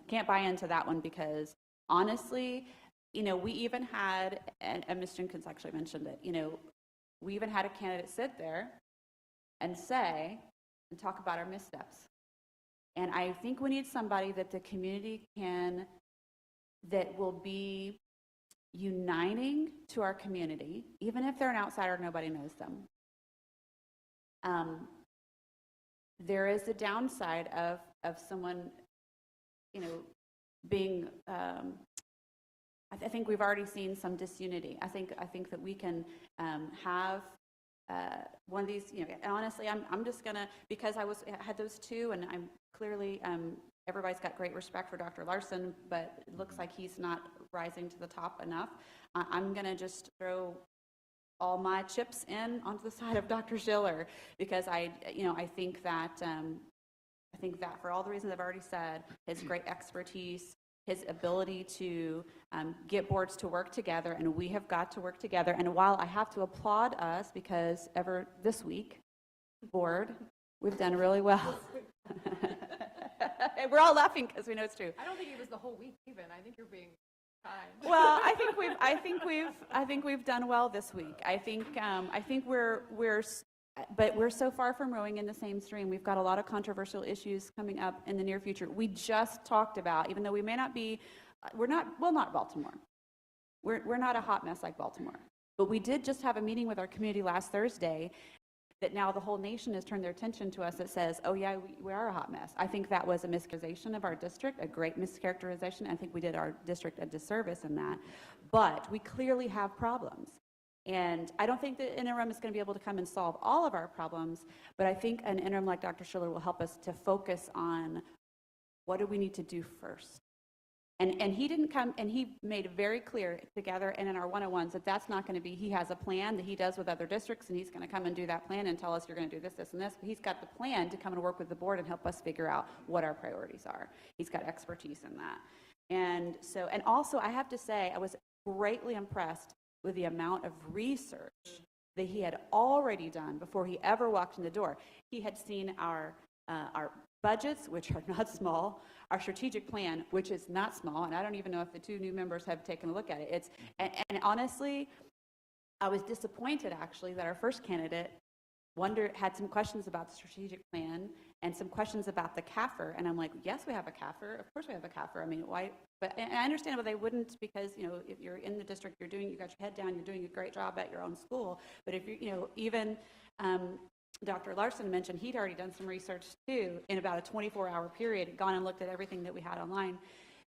can't buy into that one, because honestly, we even had, and Ms. Jenkins actually mentioned it, we even had a candidate sit there and talk about our missteps. And I think we need somebody that the community that will be uniting to our community, even if they're an outsider, nobody knows them. There is a downside of someone, being, I think we've already seen some disunity. I think that we can have one of these, honestly, I'm just gonna, because I had those two, and I'm clearly, everybody's got great respect for Dr. Larson, but it looks like he's not rising to the top enough. I'm gonna just throw all my chips in onto the side of Dr. Schiller, because I think that for all the reasons I've already said, his great expertise, his ability to get boards to work together, and we have got to work together. And while I have to applaud us, because this week, board, we've done really well. We're all laughing because we know it's true.
I don't think it was the whole week even. I think you're being kind.
Well, I think we've done well this week. I think but we're so far from rowing in the same stream. We've got a lot of controversial issues coming up in the near future. We just talked about, even though we may not be, not Baltimore. We're not a hot mess like Baltimore. But we did just have a meeting with our community last Thursday that now the whole nation has turned their attention to us that says, oh yeah, we are a hot mess. I think that was a mischaracterization of our district, a great mischaracterization. I think we did our district a disservice in that. But we clearly have problems. And I don't think the interim is going to be able to come and solve all of our problems, but I think an interim like Dr. Schiller will help us to focus on what do we need to do first. And he didn't come, and he made it very clear together and in our one-on-ones that that's not going to be, he has a plan that he does with other districts, and he's going to come and do that plan and tell us you're going to do this, this, and this. But he's got the plan to come and work with the board and help us figure out what our priorities are. He's got expertise in that. And also I have to say, I was greatly impressed with the amount of research that he had already done before he ever walked in the door. He had seen our budgets, which are not small, our strategic plan, which is not small, and I don't even know if the two new members have taken a look at it. And honestly, I was disappointed actually that our first candidate had some questions about the strategic plan and some questions about the CAFR, and I'm like, yes, we have a CAFR. Of course we have a CAFR. I mean, why? And I understand why they wouldn't, because if you're in the district, you got your head down, you're doing a great job at your own school. But if even Dr. Larson mentioned he'd already done some research too in about a 24-hour period, gone and looked at everything that we had online.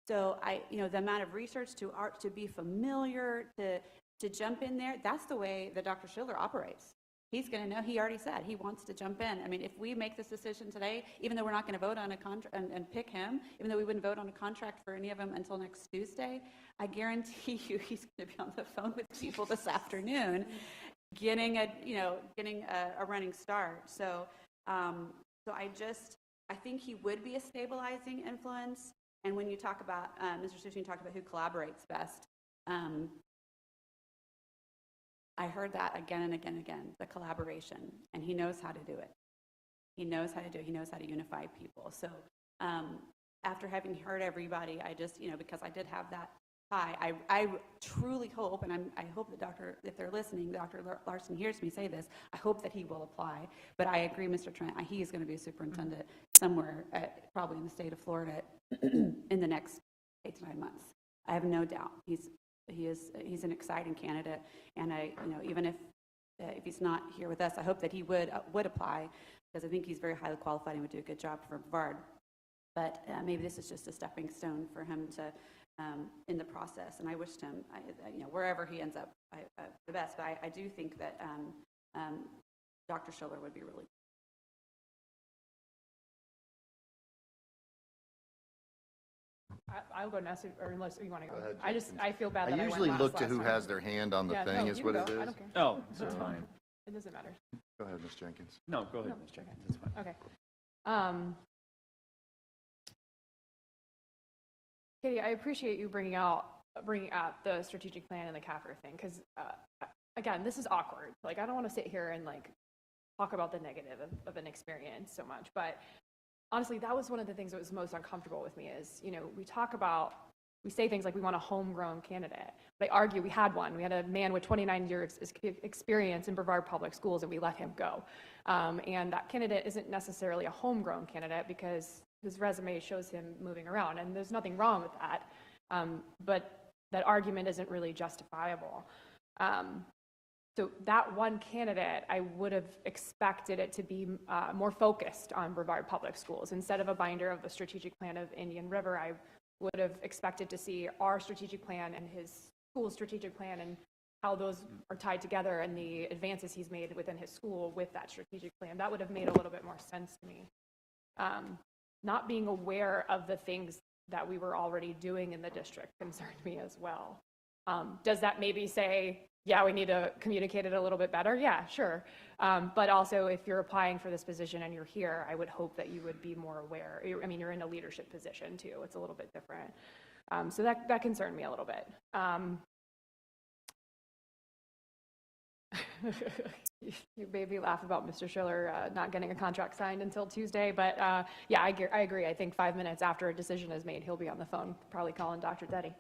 So the amount of research to be familiar, to jump in there, that's the way that Dr. Schiller operates. he's going to know. He already said he wants to jump in. I mean, if we make this decision today, even though we're not going to vote on a contract and pick him, even though we wouldn't vote on a contract for any of them until next Tuesday, I guarantee you he's going to be on the phone with people this afternoon, getting a running start. So, I think he would be a stabilizing influence. And when you talk about, Mr. Sushing talked about who collaborates best, I heard that again and again and again, the collaboration, and he knows how to do it. He knows how to do it. He knows how to unify people. So after having heard everybody, I just, because I did have that tie, I truly hope, and I hope that if they're listening, Dr. Larson hears me say this, I hope that he will apply. But I agree, Mr. Trent, he is going to be a superintendent somewhere, probably in the state of Florida, in the next 8 to 9 months. I have no doubt. He's an exciting candidate, and even if he's not here with us, I hope that he would apply, because I think he's very highly qualified and would do a good job for Brevard. But maybe this is just a stepping stone for him to in the process, and I wished him, wherever he ends up, the best. But I do think that Dr. Schiller would be really.
I'll go next, or unless you want to go.
Go ahead,
I feel bad that
I
I
usually
went
look
last
to who
time.
has their hand on the
Yeah,
thing
no,
is
you
what
can
it
go. I
is.
don't care.
Oh, that's fine.
It doesn't matter.
Go ahead, Ms. Jenkins.
No, go ahead,
No.
Ms. Jenkins, that's fine.
Okay. Katie, I appreciate you bringing up the strategic plan and the CAFR thing, because again, this is awkward. Like, I don't want to sit here and talk about the negative of an experience so much, but honestly, that was one of the things that was most uncomfortable with me is, we say things like we want a homegrown candidate, but I argue we had one. We had a man with 29 years experience in Brevard Public Schools, and we let him go. And that candidate isn't necessarily a homegrown candidate because his resume shows him moving around, and there's nothing wrong with that. But that argument isn't really justifiable. So that one candidate, I would have expected it to be more focused on Brevard Public Schools. Instead of a binder of the strategic plan of Indian River, I would have expected to see our strategic plan and his school's strategic plan and how those are tied together and the advances he's made within his school with that strategic plan. That would have made a little bit more sense to me. Not being aware of the things that we were already doing in the district concerned me as well. Does that maybe say, yeah, we need to communicate it a little bit better? Yeah, sure. But also, if you're applying for this position and you're here, I would hope that you would be more aware. I mean, you're in a leadership position too. It's a little bit different. So that concerned me a little bit. You made me laugh about Mr. Schiller not getting a contract signed until Tuesday, but yeah, I agree. I think 5 minutes after a decision is made, he'll be on the phone, probably calling Dr. Deddy.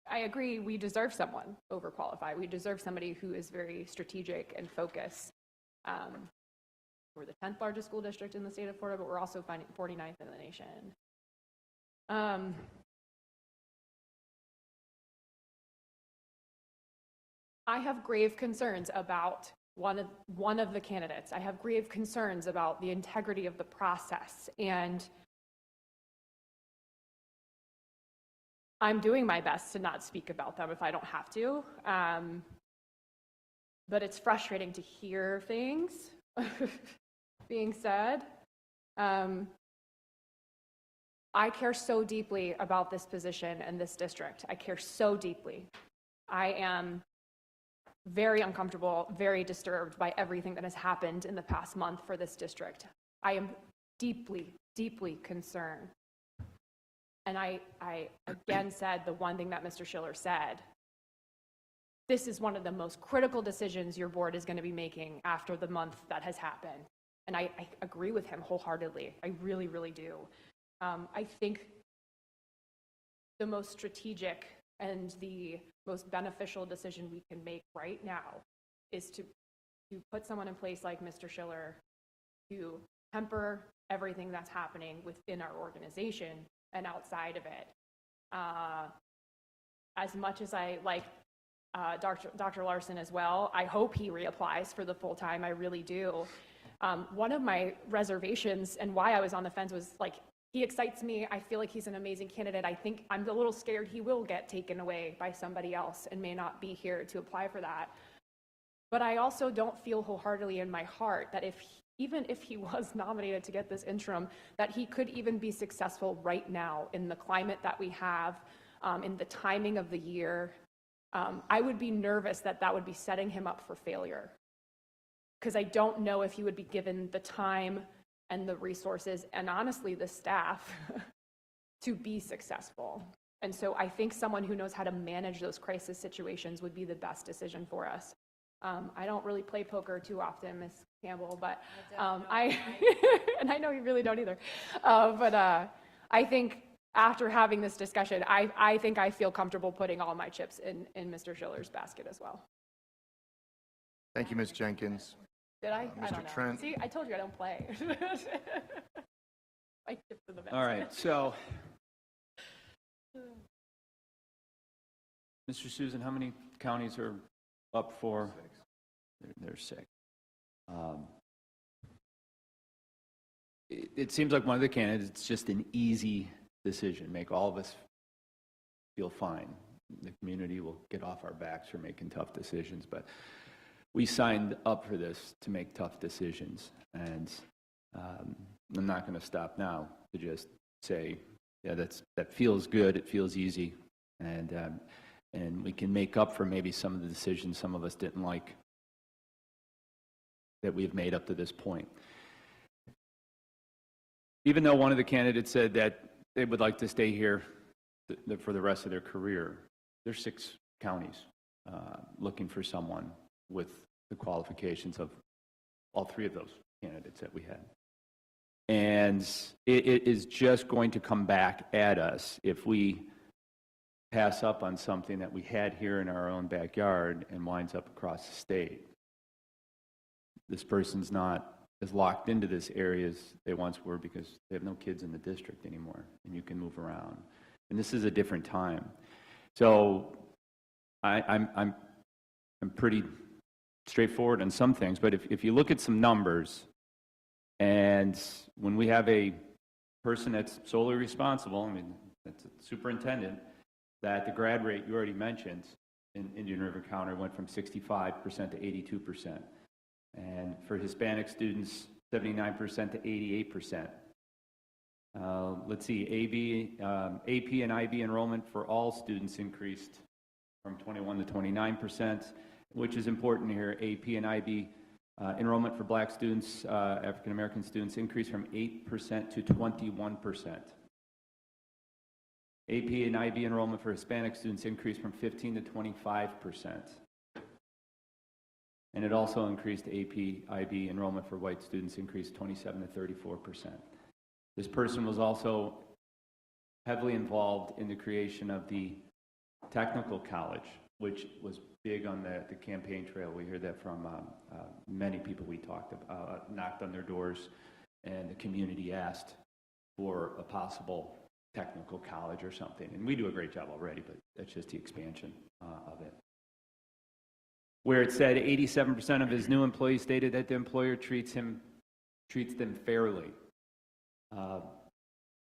I agree, we deserve someone overqualified. We deserve somebody who is very strategic and focused. We're the 10th largest school district in the state of Florida, but we're also 49th in the nation. I have grave concerns about one of the candidates. I have grave concerns about the integrity of the process, and I'm doing my best to not speak about them if I don't have to. But it's frustrating to hear things being said. I care so deeply about this position and this district. I care so deeply. I am very uncomfortable, very disturbed by everything that has happened in the past month for this district. I am deeply, deeply concerned. And I again said the one thing that Mr. Schiller said. This is one of the most critical decisions your board is going to be making after the month that has happened. And I agree with him wholeheartedly. I really, really do. I think the most strategic and the most beneficial decision we can make right now is to put someone in place like Mr. Schiller to temper everything that's happening within our organization and outside of it. As much as I like Dr. Larson as well, I hope he reapplies for the full time. I really do. One of my reservations and why I was on the fence was he excites me. I feel like he's an amazing candidate. I think I'm a little scared he will get taken away by somebody else and may not be here to apply for that. But I also don't feel wholeheartedly in my heart that even if he was nominated to get this interim, that he could even be successful right now in the climate that we have, in the timing of the year. I would be nervous that that would be setting him up for failure, because I don't know if he would be given the time and the resources and honestly the staff to be successful. And so I think someone who knows how to manage those crisis situations would be the best decision for us. I don't really play poker too often, Ms. Campbell, but and I know you really don't either. I think after having this discussion, I think I feel comfortable putting all my chips in Mr. Schiller's basket as well.
Thank you, Ms. Jenkins.
Did I? I
Mr.
don't know.
Trent.
See, I told you I don't play. My chips in the basket.
All right, so, Mr. Susan, how many counties are up for? There's 6. It seems like one of the candidates, it's just an easy decision, make all of us feel fine. The community will get off our backs for making tough decisions, but we signed up for this to make tough decisions, and I'm not going to stop now to just say, yeah, that feels good, it feels easy, and we can make up for maybe some of the decisions some of us didn't like that we've made up to this point. Even though one of the candidates said that they would like to stay here for the rest of their career, there's 6 counties looking for someone with the qualifications of all 3 of those candidates that we had. And it is just going to come back at us if we pass up on something that we had here in our own backyard and winds up across the state. This person's not as locked into this area as they once were because they have no kids in the district anymore, and you can move around. And this is a different time. So I'm pretty straightforward on some things, but if you look at some numbers, and when we have a person that's solely responsible, I mean, that's a superintendent, that the grad rate you already mentioned in Indian River County went from 65% to 82%. And for Hispanic students, 79% to 88%. Let's see, AP and IB enrollment for all students increased from 21 to 29%, which is important here. AP and IB enrollment for black students, African American students, increased from 8% to 21%. AP and IB enrollment for Hispanic students increased from 15 to 25%. And it also increased AP, IB enrollment for white students, increased 27 to 34%. This person was also heavily involved in the creation of the technical college, which was big on the campaign trail. We heard that from many people we talked about, knocked on their doors, and the community asked for a possible technical college or something. And we do a great job already, but that's just the expansion of it. Where it said 87% of his new employees stated that the employer treats them fairly.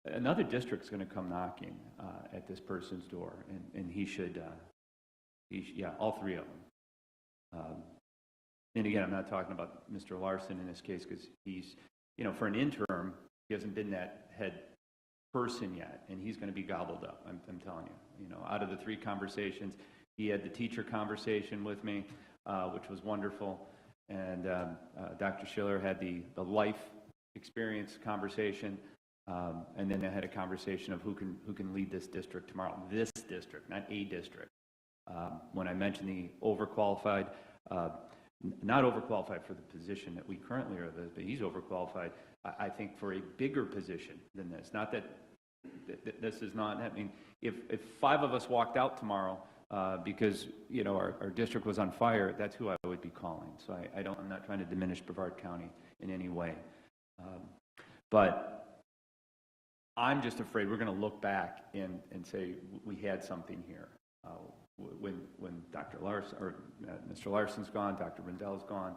Another district's going to come knocking at this person's door, and he should, yeah, all 3 of them. And again, I'm not talking about Mr. Larson in this case, because he's, for an interim, he hasn't been that head person yet, and he's going to be gobbled up. I'm telling you. Out of the 3 conversations, he had the teacher conversation with me, which was wonderful, and Dr. Schiller had the life experience conversation, and then they had a conversation of who can lead this district tomorrow. This district, not a district. When I mentioned the overqualified, not overqualified for the position that we currently are, but he's overqualified, I think, for a bigger position than this. Not that this is not, I mean, if 5 of us walked out tomorrow because, our district was on fire, that's who I would be calling. So I'm not trying to diminish Brevard County in any way. But I'm just afraid we're going to look back and say we had something here. When Dr. Larson, or Mr. Larson's gone, Dr. Rendell's gone,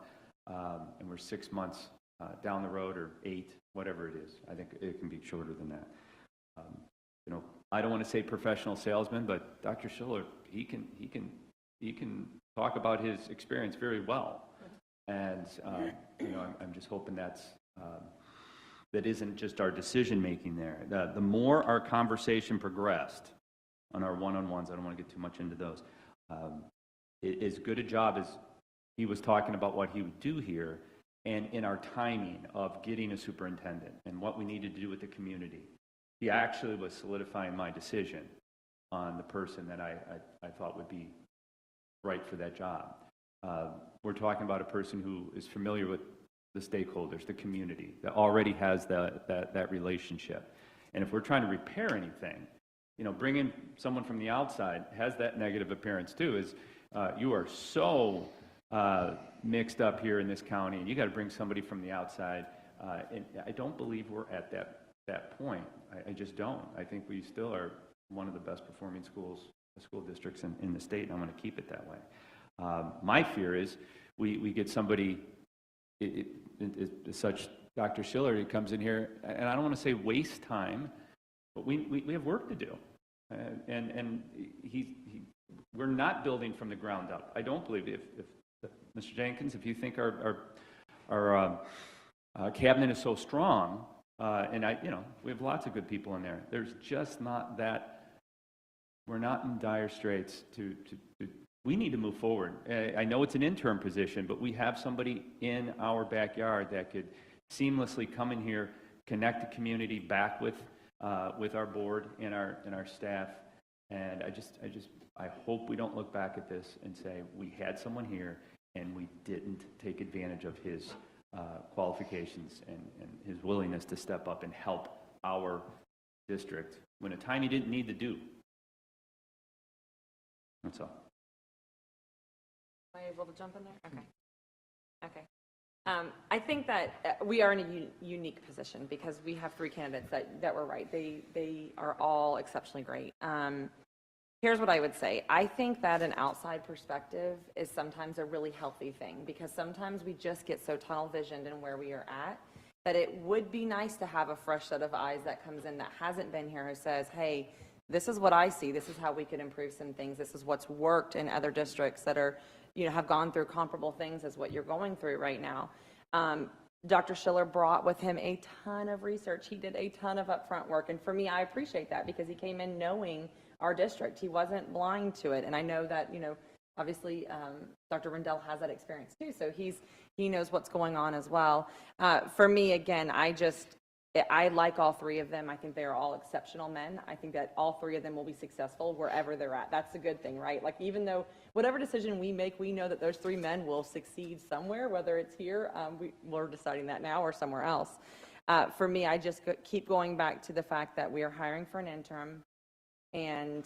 and we're 6 months down the road, or 8, whatever it is. I think it can be shorter than that. You know, I don't want to say professional salesman, but Dr. Schiller, he can talk about his experience very well. And, you know, I'm just hoping that isn't just our decision-making there. The more our conversation progressed on our one-on-ones, I don't want to get too much into those, as good a job as he was talking about what he would do here, and in our timing of getting a superintendent and what we needed to do with the community, he actually was solidifying my decision on the person that I thought would be right for that job. We're talking about a person who is familiar with the stakeholders, the community, that already has that relationship. And if we're trying to repair anything, you know, bringing someone from the outside has that negative appearance too, is you are so mixed up here in this county, and you got to bring somebody from the outside. And I don't believe we're at that point. I just don't. I think we still are one of the best performing school districts in the state, and I want to keep it that way. My fear is we get somebody such Dr. Schiller, who comes in here, and I don't want to say waste time, but we have work to do. And we're not building from the ground up. I don't believe if Mr. Jenkins, if you think our cabinet is so strong, and we have lots of good people in there. There's just not that. We're not in dire straits we need to move forward. I know it's an interim position, but we have somebody in our backyard that could seamlessly come in here, connect the community back with our board and our staff. And I hope we don't look back at this and say we had someone here and we didn't take advantage of his qualifications and his willingness to step up and help our district when a time he didn't need to do. That's all.
Am I able to jump in there? Okay. I think that we are in a unique position because we have three candidates that were right. They are all exceptionally great. Here's what I would say. I think that an outside perspective is sometimes a really healthy thing because sometimes we just get so tunnel visioned in where we are at that it would be nice to have a fresh set of eyes that comes in that hasn't been here who says, hey, this is what I see. This is how we could improve some things. This is what's worked in other districts that are, have gone through comparable things as what you're going through right now. Dr. Schiller brought with him a ton of research. He did a ton of upfront work. And for me, I appreciate that because he came in knowing our district. He wasn't blind to it. And I know that, obviously Dr. Rendell has that experience too. So he knows what's going on as well. For me, again, I like all three of them. I think they are all exceptional men. I think that all three of them will be successful wherever they're at. That's a good thing, right? Like even though whatever decision we make, we know that those three men will succeed somewhere, whether it's here, we're deciding that now, or somewhere else. For me, I just keep going back to the fact that we are hiring for an interim. And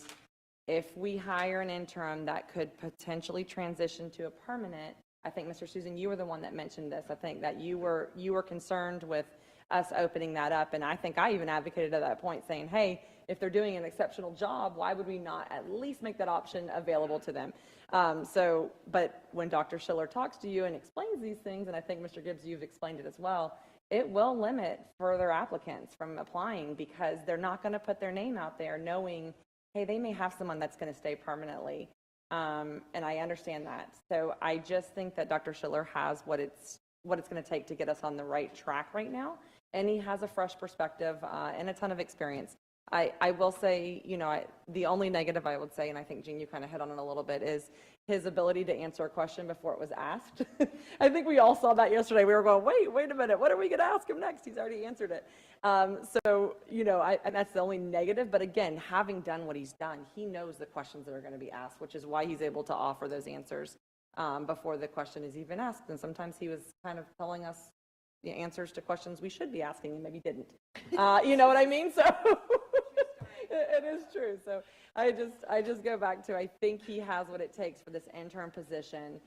if we hire an interim that could potentially transition to a permanent, I think, Mr. Susan, you were the one that mentioned this. I think that you were concerned with us opening that up. And I think I even advocated at that point saying, hey, if they're doing an exceptional job, why would we not at least make that option available to them? But when Dr. Schiller talks to you and explains these things, and I think Mr. Gibbs, you've explained it as well, it will limit further applicants from applying because they're not going to put their name out there knowing, hey, they may have someone that's going to stay permanently. And I understand that. So I just think that Dr. Schiller has what it's going to take to get us on the right track right now. And he has a fresh perspective and a ton of experience. I will say, the only negative I would say, and I think, Jean, you kind of hit on it a little bit, is his ability to answer a question before it was asked. I think we all saw that yesterday. We were going, wait a minute, what are we going to ask him next? He's already answered it. And that's the only negative. But again, having done what he's done, he knows the questions that are going to be asked, which is why he's able to offer those answers before the question is even asked. And sometimes he was kind of telling us the answers to questions we should be asking and maybe didn't. You know what I mean? So it is true. So I just go back to, I think he has what it takes for this interim position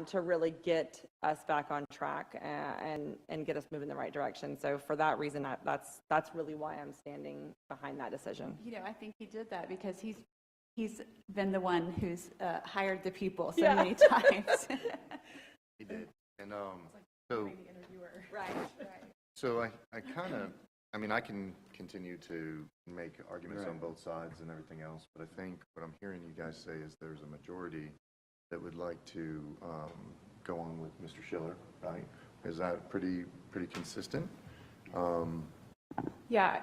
to really get us back on track and get us moving in the right direction. So for that reason, that's really why I'm standing behind that decision.
I think he did that because he's been the one who's hired the people so many times.
He did. And
Right.
so I I mean, I can continue to make arguments on
Right.
both sides and everything else, but I think what I'm hearing you guys say is there's a majority that would like to go on with Mr. Schiller, right? Is that pretty consistent?
Yeah,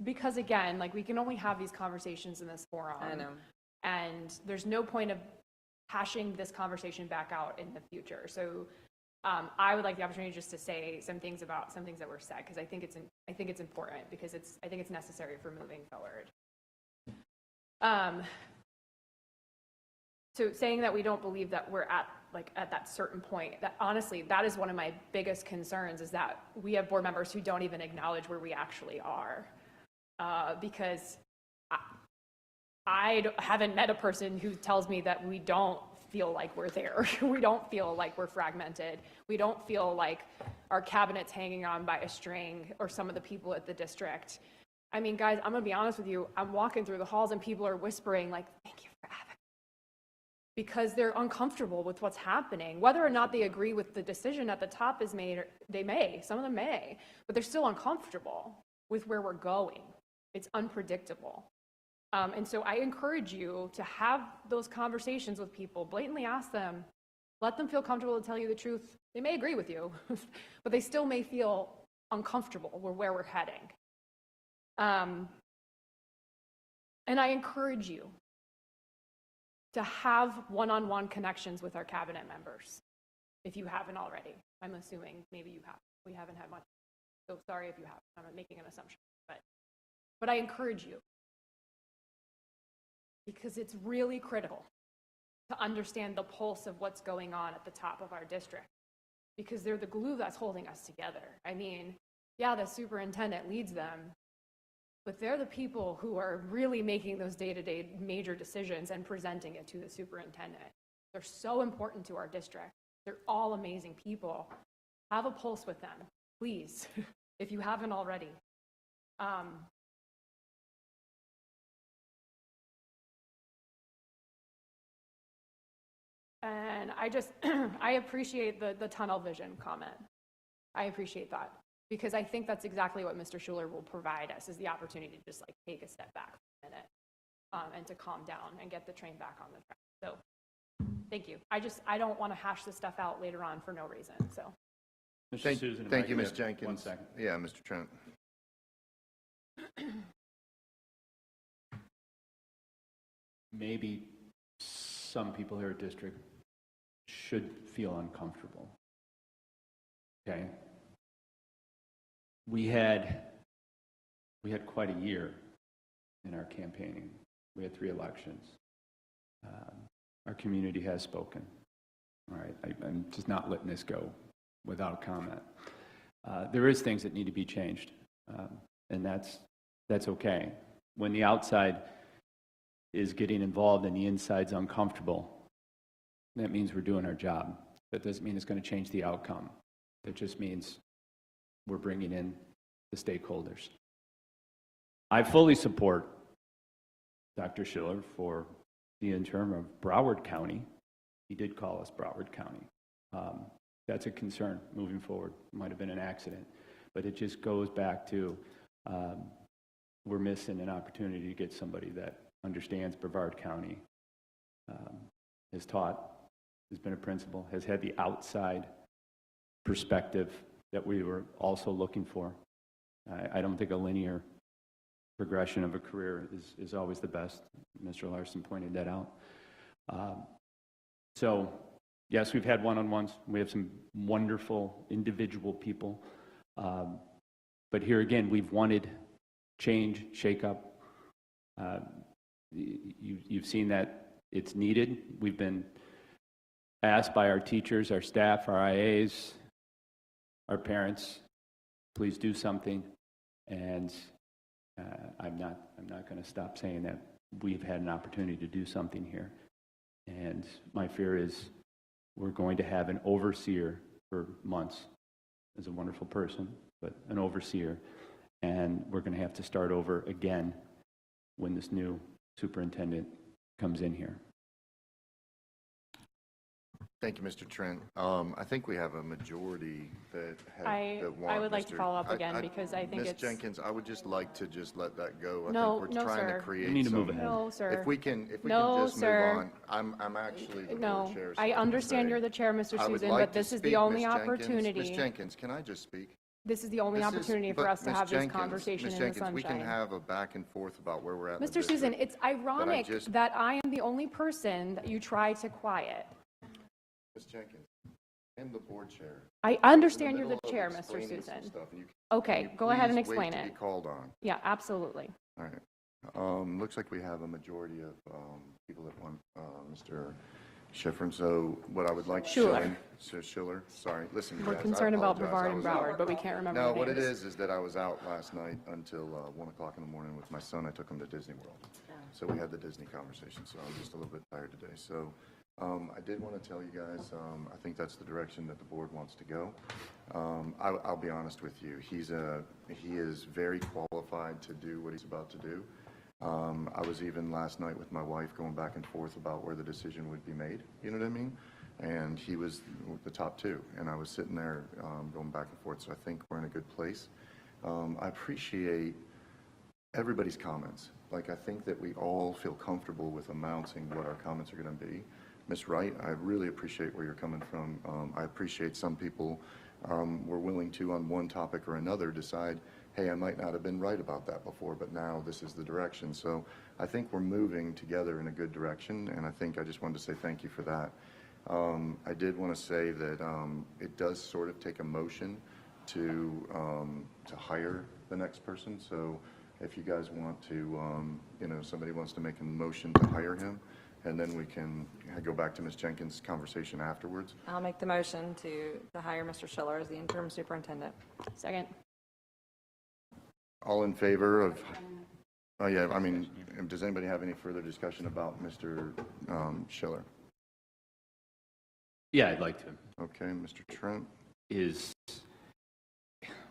because again, like, we can only have these conversations in this forum.
I know.
And there's no point of hashing this conversation back out in the future. So I would like the opportunity just to say some things about some things that were said, because I think it's important, because I think it's necessary for moving forward. So saying that we don't believe that we're at that certain point, that honestly, that is one of my biggest concerns, is that we have board members who don't even acknowledge where we actually are. Because I haven't met a person who tells me that we don't feel like we're there. We don't feel like we're fragmented. We don't feel like our cabinet's hanging on by a string, or some of the people at the district. I mean, guys, I'm gonna be honest with you. I'm walking through the halls and people are whispering like, thank you for having me. Because they're uncomfortable with what's happening. Whether or not they agree with the decision at the top is made, or they may, some of them may, but they're still uncomfortable with where we're going. It's unpredictable. And so I encourage you to have those conversations with people, blatantly ask them, let them feel comfortable to tell you the truth. They may agree with you, but they still may feel uncomfortable with where we're heading. And I encourage you to have one-on-one connections with our cabinet members, if you haven't already. I'm assuming maybe you have. We haven't had much, so sorry if you have. I'm making an assumption, but I encourage you, because it's really critical to understand the pulse of what's going on at the top of our district, because they're the glue that's holding us together. I mean, yeah, the superintendent leads them, but they're the people who are really making those day-to-day major decisions and presenting it to the superintendent. They're so important to our district. They're all amazing people. Have a pulse with them, please, if you haven't already. And I appreciate the tunnel vision comment. I appreciate that, because I think that's exactly what Mr. Schuler will provide us, is the opportunity to just like take a step back for a minute, and to calm down and get the train back on the track. So thank you. I don't want to hash this stuff out later on for no reason, so.
Mr. Susan, if I
Thank you,
could
Ms.
have
Jenkins.
1 second.
Yeah, Mr. Trent.
Maybe some people here at district should feel uncomfortable. Okay? We had quite a year in our campaigning. We had 3 elections. Our community has spoken. All right, I'm just not letting this go without comment. There is things that need to be changed, and that's okay. When the outside is getting involved and the inside's uncomfortable, that means we're doing our job. That doesn't mean it's going to change the outcome. That just means we're bringing in the stakeholders. I fully support Dr. Schiller for the interim of Broward County. He did call us Broward County. That's a concern moving forward. Might have been an accident, but it just goes back to we're missing an opportunity to get somebody that understands Brevard County, has taught, has been a principal, has had the outside perspective that we were also looking for. I don't think a linear progression of a career is always the best. Mr. Larson pointed that out. So, yes, we've had one-on-ones. We have some wonderful individual people. But here again, we've wanted change, shake-up. You've seen that it's needed. We've been asked by our teachers, our staff, our IAs, our parents, please do something. And I'm not going to stop saying that we've had an opportunity to do something here. And my fear is we're going to have an overseer for months. Is a wonderful person, but an overseer. And we're going to have to start over again when this new superintendent comes in here.
Thank you, Mr. Trent. I think we have a majority that have, that want
I would like to
Mr.
follow up again because I think
Ms.
it's.
Jenkins, I would just like to just let that go.
No,
I think we're
no,
trying to
sir.
create
We need to move
some-
ahead.
No, sir.
If we can
No,
just move
sir.
on. I'm actually the
No,
board chair. so
I
can
understand
say-
you're the chair, Mr.
I would
Susan,
like
but
to
this is
speak,
the only
Ms. Jenkins. Ms.
opportunity.
Jenkins, can I just speak?
This is the only
This is-
opportunity for
but
us to
Ms.
have this
Jenkins,
conversation
Ms.
in the
Jenkins, we can
sunshine.
have a back and forth about where we're at in the
Mr. Susan,
district.
it's ironic
just-
that I am the only person that you try to quiet.
Ms. Jenkins, I'm the board chair.
I understand
In
you're the
middle of
chair, Mr.
explaining some
Susan.
stuff, and you
Okay,
can you
go ahead and
please wait
explain
to
it.
be called on?
Yeah, absolutely.
All right. Looks like we have a majority of people that want Mr. Schifrin. So what I would like to
Schuler.
so Schiller, sorry, listen,
We're
guys, I
concerned about
apologize.
Brevard
I
and
was out.
Broward, but we can't remember
No,
the
what it
names.
is that I was out last night until 1 o'clock in the morning with my son. I took him to Disney World. So we had the Disney conversation, so I'm just a little bit tired today. So I did want to tell you guys, I think that's the direction that the board wants to go. I'll be honest with you. He is very qualified to do what he's about to do. I was even last night with my wife going back and forth about where the decision would be made, you know what I mean? And he was the top two, and I was sitting there going back and forth, so I think we're in a good place. I appreciate everybody's comments. Like, I think that we all feel comfortable with announcing what our comments are going to be. Ms. Wright, I really appreciate where you're coming from. I appreciate some people were willing to, on one topic or another, decide, hey, I might not have been right about that before, but now this is the direction. So I think we're moving together in a good direction, and I just wanted to say thank you for that. I did want to say that it does sort of take a motion to hire the next person. So if you guys want to, somebody wants to make a motion to hire him, and then we can go back to Ms. Jenkins' conversation afterwards.
I'll make the motion to hire Mr. Schiller as the interim superintendent.
Second.
All in favor of, oh yeah, I mean, does anybody have any further discussion about Mr. Schiller?
Yeah, I'd like to.
Okay, Mr. Trent?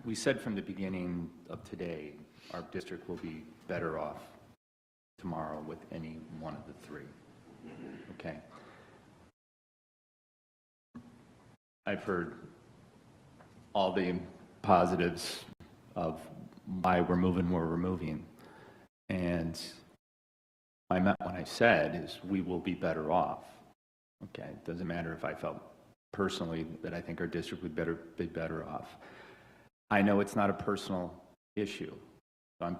We said from the beginning of today, our district will be better off tomorrow with any one of the three. Okay. I've heard all the positives of why we're moving where we're moving. And I meant what I said is we will be better off. Okay, it doesn't matter if I felt personally that I think our district would be better off. I know it's not a personal issue. So I'm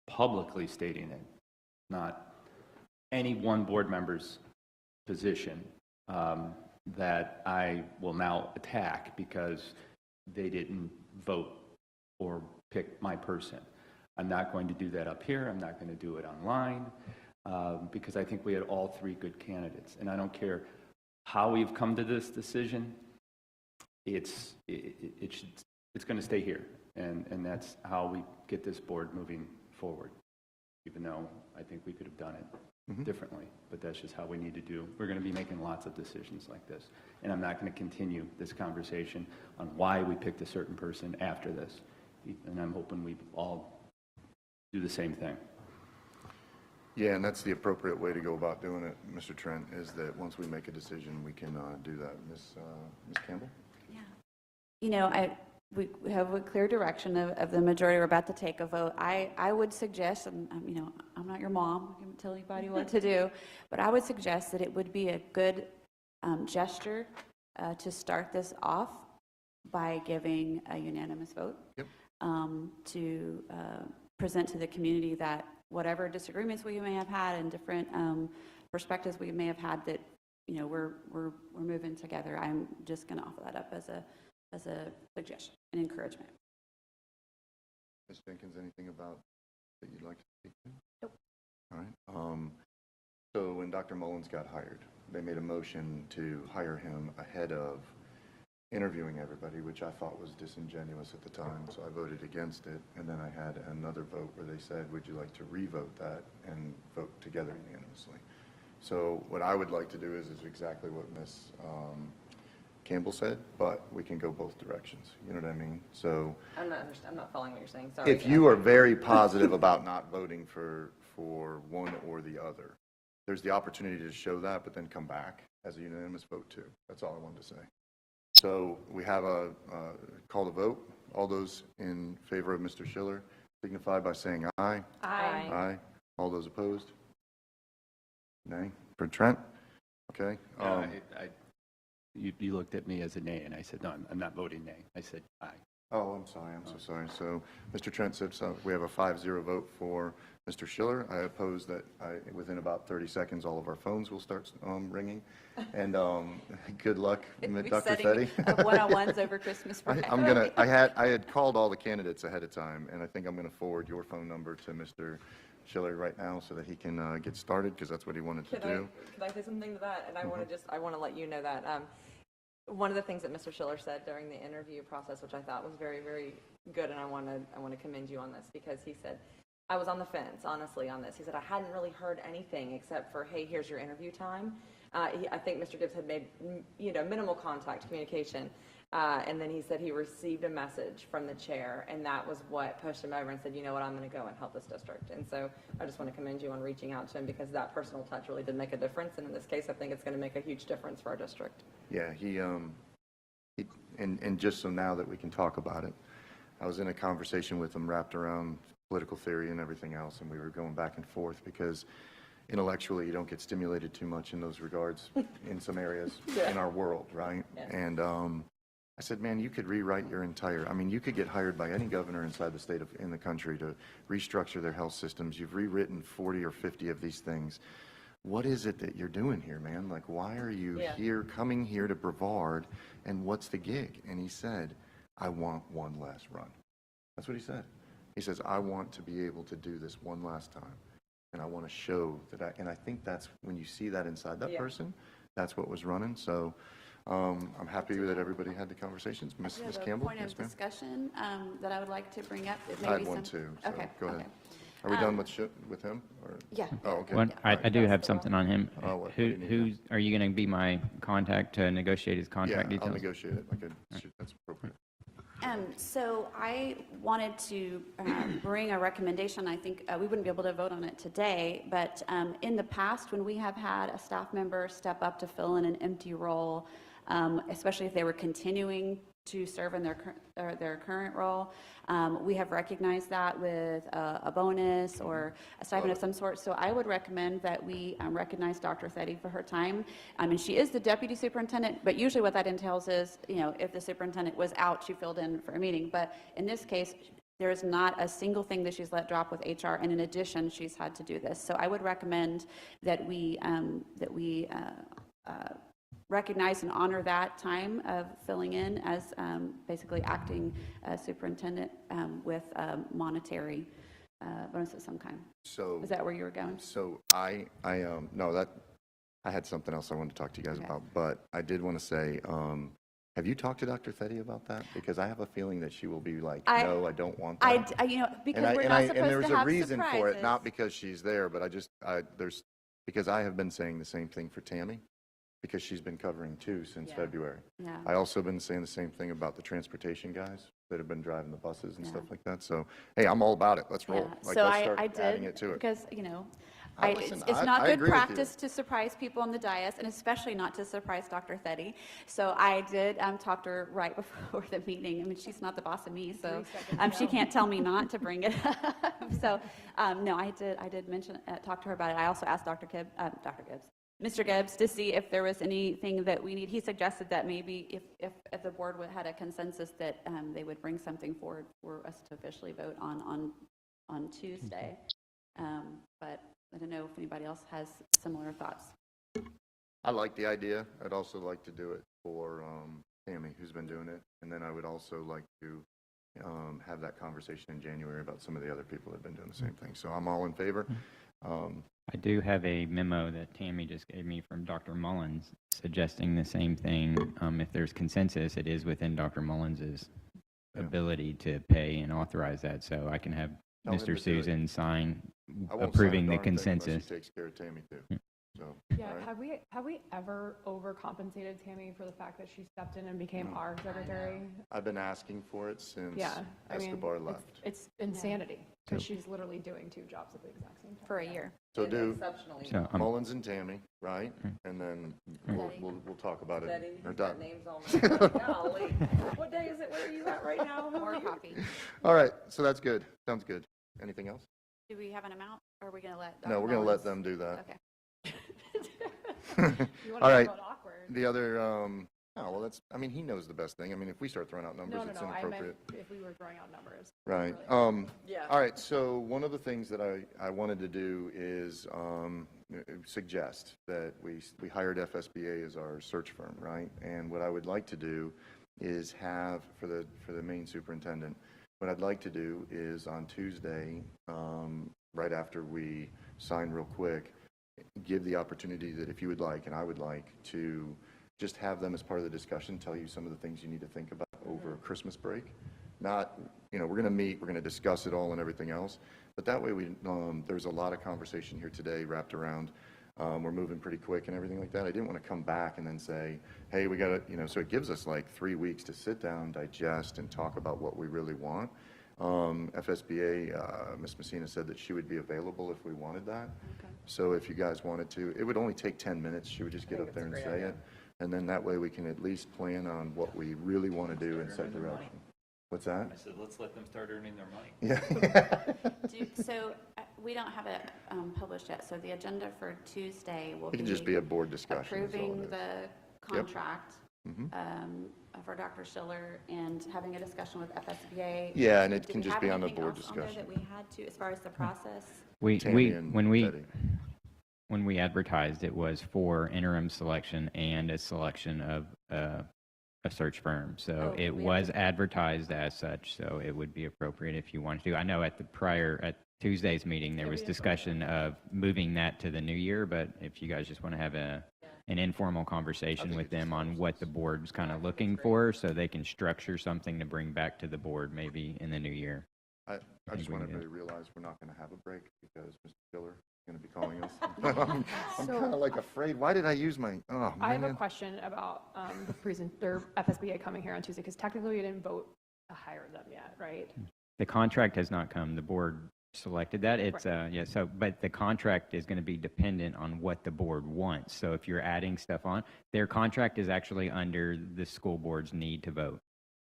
publicly stating it, not any one board member's position that I will now attack because they didn't vote or pick my person. I'm not going to do that up here. I'm not going to do it online because I think we had all three good candidates. And I don't care how we've come to this decision. It's going to stay here. And that's how we get this board moving forward, even though I think we could have done it differently, but that's just how we need to do. We're going to be making lots of decisions like this, and I'm not going to continue this conversation on why we picked a certain person after this, and I'm hoping we all do the same thing.
Yeah, and that's the appropriate way to go about doing it, Mr. Trent, is that once we make a decision, we can do that. Ms. Campbell?
Yeah. We have a clear direction of the majority. We're about to take a vote. I would suggest, and I'm not your mom, I can't tell anybody what to do, but I would suggest that it would be a good gesture to start this off by giving a unanimous vote.
Yep.
To present to the community that whatever disagreements we may have had and different perspectives we may have had, that we're moving together. I'm just going to offer that up as a suggestion and encouragement.
Ms. Jenkins, anything about that you'd like to speak to?
Nope.
All right. So when Dr. Mullins got hired, they made a motion to hire him ahead of interviewing everybody, which I thought was disingenuous at the time, so I voted against it. And then I had another vote where they said, would you like to revote that and vote together unanimously? So what I would like to do is exactly what Ms. Campbell said, but we can go both directions. You know what I mean? So
I'm not following what you're saying. Sorry.
if you are very positive about not voting for one or the other, there's the opportunity to show that, but then come back as a unanimous vote too. That's all I wanted to say. So we have a call to vote. All those in favor of Mr. Schiller signify by saying aye.
Aye.
Aye. All those opposed? Nay. For Trent? Okay.
You looked at me as a nay, and I said, no, I'm not voting nay. I said aye.
Oh, I'm sorry. I'm so sorry. So Mr. Trent said so. We have a 5-0 vote for Mr. Schiller. I oppose that within about 30 seconds, all of our phones will start ringing. And good luck, Dr. Fetty.
One-on-ones over Christmas break.
I had called all the candidates ahead of time, and I think I'm going to forward your phone number to Mr. Schiller right now so that he can get started, because that's what he wanted to do.
Can I say something to that? And I want to let you know that. One of the things that Mr. Schiller said during the interview process, which I thought was very, very good, and I want to commend you on this, because he said, I was on the fence, honestly, on this. He said, I hadn't really heard anything except for, hey, here's your interview time. I think Mr. Gibbs had made, minimal contact, communication. And then he said he received a message from the chair, and that was what pushed him over and said, you know what, I'm going to go and help this district. And so I just want to commend you on reaching out to him, because that personal touch really did make a difference. And in this case, I think it's going to make a huge difference for our district.
Yeah, and just so now that we can talk about it, I was in a conversation with him wrapped around political theory and everything else, and we were going back and forth because intellectually you don't get stimulated too much in those regards in some areas in our world, right?
Yeah.
And I said, man, you could rewrite your entire, you could get hired by any governor inside the state in the country to restructure their health systems. You've rewritten 40 or 50 of these things. What is it that you're doing here, man? Like, why are you coming here to Brevard, and what's the gig? And he said, I want one last run. That's what he said. He says, I want to be able to do this one last time, and I want to show that and I think that's when you see that inside that person, that's what was running. So I'm happy that everybody had the conversations. Ms. Campbell?
Point of discussion that I would like to bring up.
I had one too, so
Okay.
go ahead. Are we done with him? Or?
Yeah.
Oh, okay.
Well, I
All right.
do have something on him.
Oh, what do you need?
Are you going to be my contact to negotiate his contract
Yeah, I'll
details?
negotiate it. That's appropriate.
So I wanted to bring a recommendation. I think we wouldn't be able to vote on it today, but in the past, when we have had a staff member step up to fill in an empty role, especially if they were continuing to serve in their current role, we have recognized that with a bonus or a stipend of some sort. So I would recommend that we recognize Dr. Thetty for her time. And she is the deputy superintendent, but usually what that entails is, if the superintendent was out, she filled in for a meeting. But in this case, there is not a single thing that she's let drop with HR, and in addition, she's had to do this. So I would recommend that we recognize and honor that time of filling in as basically acting superintendent with monetary bonus of some kind.
So
Is that where you were going?
So I had something else I wanted to talk to you guys about, but I did want to say, have you talked to Dr. Thetty about that? Because I have a feeling that she will be like, no, I don't want that.
Because we're not supposed to have
there's a reason for it, not
surprises.
because she's there, but because I have been saying the same thing for Tammy, because she's been covering too since February.
Yeah.
I also been saying the same thing about the transportation guys that have been driving the buses and stuff like that. So, hey, I'm all about it. Let's roll.
Yeah.
Like,
So
let's start
I did,
adding it to it.
because,
Listen,
it's
I
not
agree
good
with you.
practice to surprise people on the dais, and especially not to surprise Dr. Thetty. So I did talk to her right before the meeting. She's not the boss of me, so she can't tell me not to bring it up. So, no, I did mention, talk to her about it. I also asked Mr. Gibbs, to see if there was anything that we need. He suggested that maybe if the board had a consensus that they would bring something forward for us to officially vote on Tuesday. But I don't know if anybody else has similar thoughts.
I like the idea. I'd also like to do it for Tammy, who's been doing it. And then I would also like to have that conversation in January about some of the other people that have been doing the same thing. So I'm all in favor.
I do have a memo that Tammy just gave me from Dr. Mullins suggesting the same thing. If there's consensus, it is within Dr. Mullins's ability to pay and authorize that. So I can have
Tell him to do
Mr.
it.
Susan sign
I won't
approving
sign a
the
darn thing unless
consensus.
he takes care of Tammy too. So,
Yeah,
all right.
have we ever overcompensated Tammy for the fact that she stepped in and became our secretary?
I've been asking for it since
Yeah, I mean,
Escobar left.
it's insanity, because she's literally doing 2 jobs at the exact same time.
For a year.
So do
Exceptionally.
So,
Mullins and Tammy, right? And then we'll talk about it.
Betty,
Or
you've got
Doug.
names on there. Golly. What day is it? Where are you at right now? How are
More
you?
coffee.
All right, so that's good. Sounds good. Anything else?
Do we have an amount, or are we going to let?
No,
Dr.
we're going to let
Mullins-
them do that.
Okay.
You
All
want to
right.
talk about awkward?
The other, oh, well, that's, I mean, he knows the best thing. I mean, if we start throwing out numbers,
No,
it's
I meant
inappropriate.
if we were throwing out numbers.
Right.
Really.
Yeah.
All right, so one of the things that I wanted to do is suggest that we hired FSBA as our search firm, right? And what I would like to do is have, for the main superintendent, what I'd like to do is on Tuesday, right after we sign real quick, give the opportunity that if you would like, and I would like, to just have them as part of the discussion, tell you some of the things you need to think about over Christmas break. Not, we're going to meet, we're going to discuss it all and everything else, but that way there's a lot of conversation here today wrapped around, we're moving pretty quick and everything like that. I didn't want to come back and then say, hey, we got to, so it gives us like 3 weeks to sit down, digest, and talk about what we really want. FSBA, Ms. Messina said that she would be available if we wanted that.
Okay.
So if you guys wanted to, it would only take 10 minutes. She would just get up there and say it. And then that way we can at least plan on what we really want to do and set direction. What's that?
I said, let's let them start earning their money.
Yeah.
So we don't have it published yet, so the agenda for Tuesday will
It
be.
can just be a board discussion. is all it
Approving
is.
the contract for Dr. Schiller and having a discussion with FSBA.
Yeah, and it
Did
can
we
just
have
be on the
anything
board
else on there
discussion.
that we had to, as far as the process?
Tammy and Betty.
when we advertised, it was for interim selection and a selection of a search firm. So
Oh,
it
we
was advertised as such, so it would be appropriate if you wanted to. I know at Tuesday's meeting, there was discussion of moving that to the new year, but if you guys just want to have an informal conversation with them on what the board's kind of looking for, so they can structure something to bring back to the board maybe in the new year.
I just
we
want
can do
everybody to realize we're not going to have a break because Mr. Schiller is going to be calling us. I'm kind of like afraid. Why did I use my, oh,
I have a
man.
question about or FSBA coming here on Tuesday, because technically you didn't vote to hire them yet, right?
The contract has not come. The board selected that. It's, but the contract is going to be dependent on what the board wants. So if you're adding stuff on, their contract is actually under the school board's need to vote.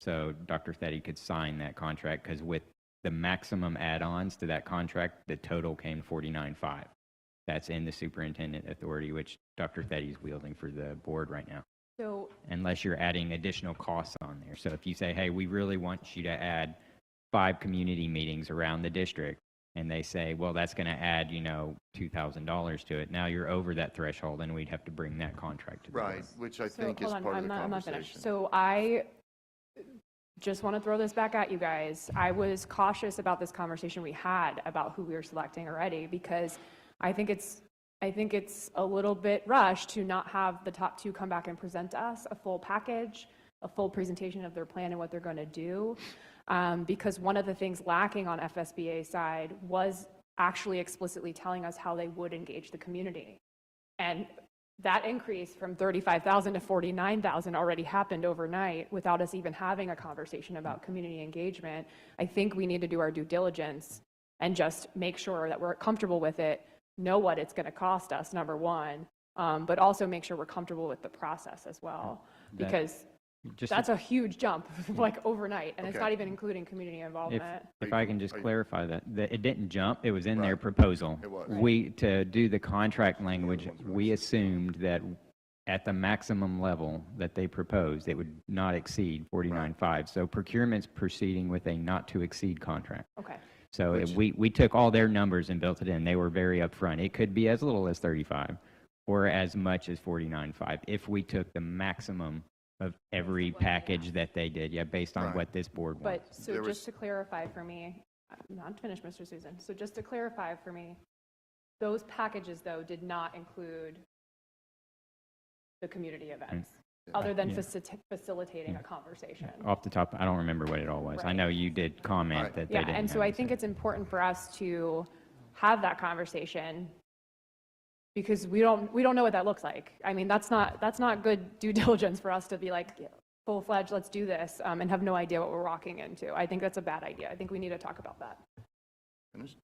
So Dr. Thetty could sign that contract because with the maximum add-ons to that contract, the total came 49.5. That's in the superintendent authority, which Dr. Thetty is wielding for the board right now.
So
Unless you're adding additional costs on there. So if you say, hey, we really want you to add 5 community meetings around the district, and they say, well, that's going to add, $2,000 to it. Now you're over that threshold, and we'd have to bring that contract to the board.
Right, which I
So,
think is
hold on,
part of the
I'm not finished.
conversation.
So I just want to throw this back at you guys. I was cautious about this conversation we had about who we were selecting already, because I think it's a little bit rushed to not have the top 2 come back and present to us a full package, a full presentation of their plan and what they're going to do. Because one of the things lacking on FSBA side was actually explicitly telling us how they would engage the community. And that increase from 35,000 to 49,000 already happened overnight without us even having a conversation about community engagement. I think we need to do our due diligence and just make sure that we're comfortable with it, know what it's going to cost us, number one, but also make sure we're comfortable with the process as well. Because that's a huge jump, like overnight, and it's
Okay.
not even including community involvement.
If I can just
Are you-
clarify that it didn't jump, it was in their
Right.
proposal.
It was.
To do the contract language, we assumed that at the maximum level that they proposed, it would not exceed 49.5. So procurement's proceeding with a not to exceed contract.
Okay.
So we took all their numbers and built it in. They were very upfront. It could be as little as 35 or as much as 49.5 if we took the maximum of every package that they did, based on
Right.
what this board wants.
But, so
There
just
was-
to clarify for me, I'm not finished, Mr. Susan. So just to clarify for me, those packages, though, did not include the community events, other than
Yeah.
facilitating a conversation.
Off the top, I don't remember what it all was. I
Right.
know you did comment
Right.
that they
Yeah,
didn't
and so
have
I
the
think
same.
it's important for us to have that conversation because we don't know what that looks like. I mean, that's not good due diligence for us to be like, full-fledged, let's do this, and have no idea what we're walking into. I think that's a bad idea. I think we need to talk about that.
Finished?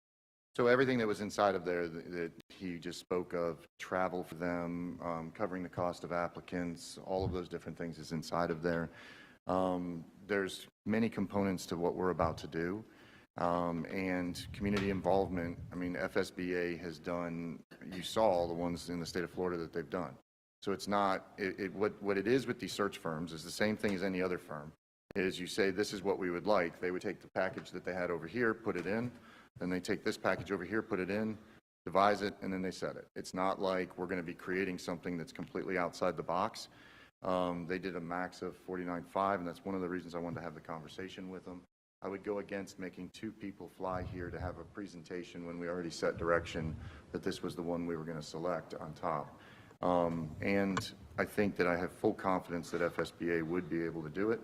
So everything that was inside of there that he just spoke of, travel for them, covering the cost of applicants, all of those different things is inside of there. There's many components to what we're about to do. And community involvement, I mean, FSBA has done, you saw all the ones in the state of Florida that they've done. So it's not, what it is with these search firms is the same thing as any other firm, is you say, this is what we would like. They would take the package that they had over here, put it in, then they take this package over here, put it in, devise it, and then they set it. It's not like we're going to be creating something that's completely outside the box. They did a max of 49.5, and that's one of the reasons I wanted to have the conversation with them. I would go against making 2 people fly here to have a presentation when we already set direction that this was the one we were going to select on top. And I think that I have full confidence that FSBA would be able to do it.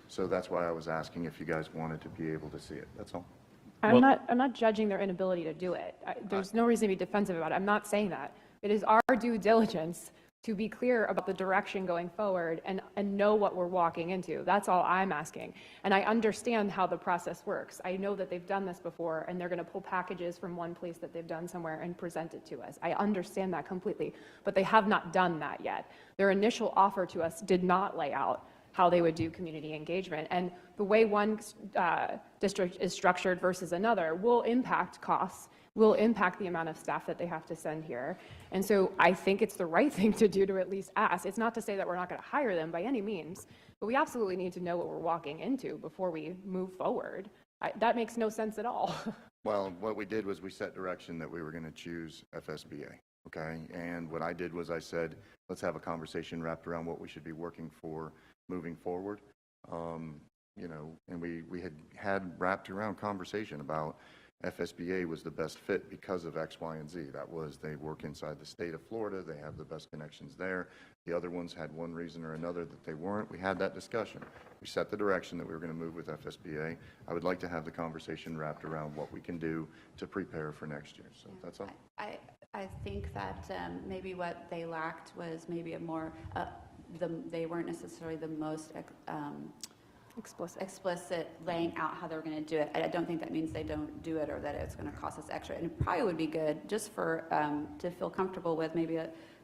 So that's why I was asking if you guys wanted to be able to see it. That's all.
I'm not judging their inability to do it. There's no reason to be defensive about it. I'm not saying that. It is our due diligence to be clear about the direction going forward and know what we're walking into. That's all I'm asking. And I understand how the process works. I know that they've done this before, and they're going to pull packages from one place that they've done somewhere and present it to us. I understand that completely, but they have not done that yet. Their initial offer to us did not lay out how they would do community engagement. And the way one district is structured versus another will impact costs, will impact the amount of staff that they have to send here. And so I think it's the right thing to do to at least ask. It's not to say that we're not going to hire them by any means, but we absolutely need to know what we're walking into before we move forward. That makes no sense at all.
Well, what we did was we set direction that we were going to choose FSBA, okay? And what I did was I said, let's have a conversation wrapped around what we should be working for moving forward. You know, and we had wrapped around conversation about FSBA was the best fit because of X, Y, and Z. That was, they work inside the state of Florida. They have the best connections there. The other ones had one reason or another that they weren't. We had that discussion. We set the direction that we were going to move with FSBA. I would like to have the conversation wrapped around what we can do to prepare for next year. So that's all.
I think that maybe what they lacked was maybe a more, they weren't necessarily the most explicit laying out how they're going to do it. I don't think that means they don't do it or that it's going to cost us extra. And it probably would be good just for to feel comfortable with maybe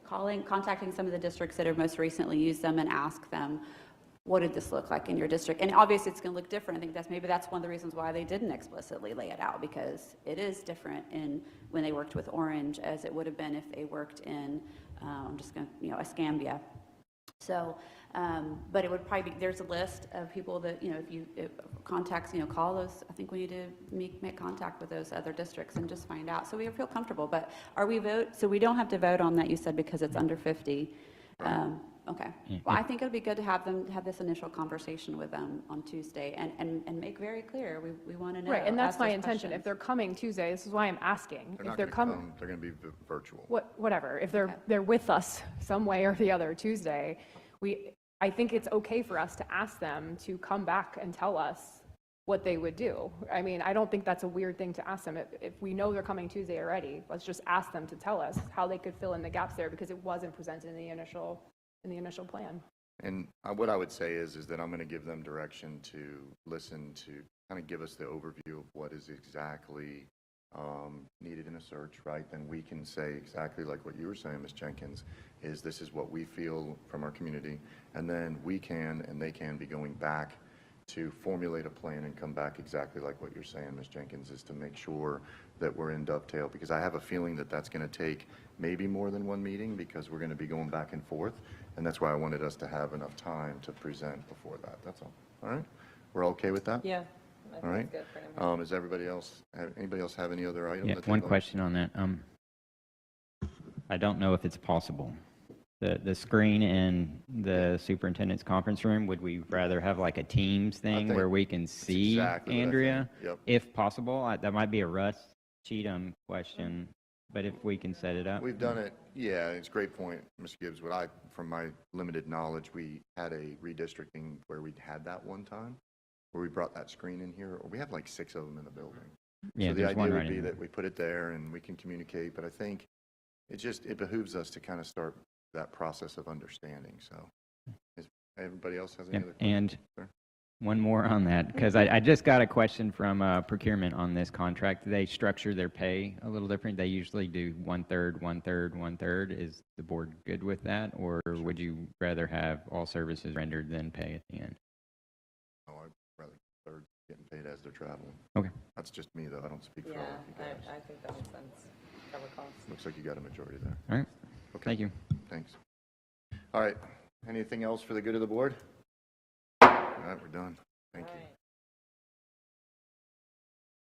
contacting some of the districts that have most recently used them and ask them, what did this look like in your district? And obviously it's going to look different. I think maybe that's one of the reasons why they didn't explicitly lay it out, because it is different in when they worked with Orange as it would have been if they worked in, I'm just going to, Escambia. So, but it would probably be, there's a list of people that, if contacts, call those, I think we need to make contact with those other districts and just find out. So we feel comfortable, but so we don't have to vote on that, you said, because it's under 50. Okay. Well, I think it would be good to have them have this initial conversation with them on Tuesday and make very clear, we want to know.
Right, and that's my intention. If they're coming Tuesday, this is why I'm asking.
They're not going to come, they're going to be virtual.
Whatever. If they're with us some way or the other Tuesday, I think it's okay for us to ask them to come back and tell us what they would do. I mean, I don't think that's a weird thing to ask them. If we know they're coming Tuesday already, let's just ask them to tell us how they could fill in the gaps there, because it wasn't presented in the initial plan. And
what I would say is that I'm going to give them direction to listen to kind of give us the overview of what is exactly needed in a search, right? Then we can say exactly like what you were saying, Ms. Jenkins, is this is what we feel from our community. And then we can and they can be going back to formulate a plan and come back exactly like what you're saying, Ms. Jenkins, is to make sure that we're in dovetail, because I have a feeling that that's going to take maybe more than one meeting, because we're going to be going back and forth, and that's why I wanted us to have enough time to present before that. That's all. All right? We're okay with that?
Yeah.
All right. Does anybody else have any other items?
Yeah, one question on that. I don't know if it's possible. The screen in the superintendent's conference room, would we rather have like a Teams thing where we can see
exactly
Andrea?
Yep.
If possible. That might be a Russ Cheatham question, but if we can set it up.
We've done it. Yeah, it's a great point, Mr. Gibbs. From my limited knowledge, we had a redistricting where we had that one time, where we brought that screen in here. We have like 6 of them in the building.
Yeah,
so the
there's
idea
one
would
right
be
in
that we put it there and we can communicate, but I think it behooves us to kind of start that process of understanding, so. Everybody else has any
Yep,
other questions?
and
Sir?
one more on that, because I just got a question from procurement on this contract. They structure their pay a little different. They usually do 1/3, 1/3, 1/3. Is the board good with that, or would you rather have all services rendered than pay at the end?
Oh, I'd rather third getting paid as they're traveling.
Okay.
That's just me, though. I don't speak for all
Yeah,
of you guys.
I think that makes sense. Cover costs.
Looks like you got a majority there.
All right.
Okay.
Thank you.
Thanks. All right. Anything else for the good of the board? All right, we're done. Thank you.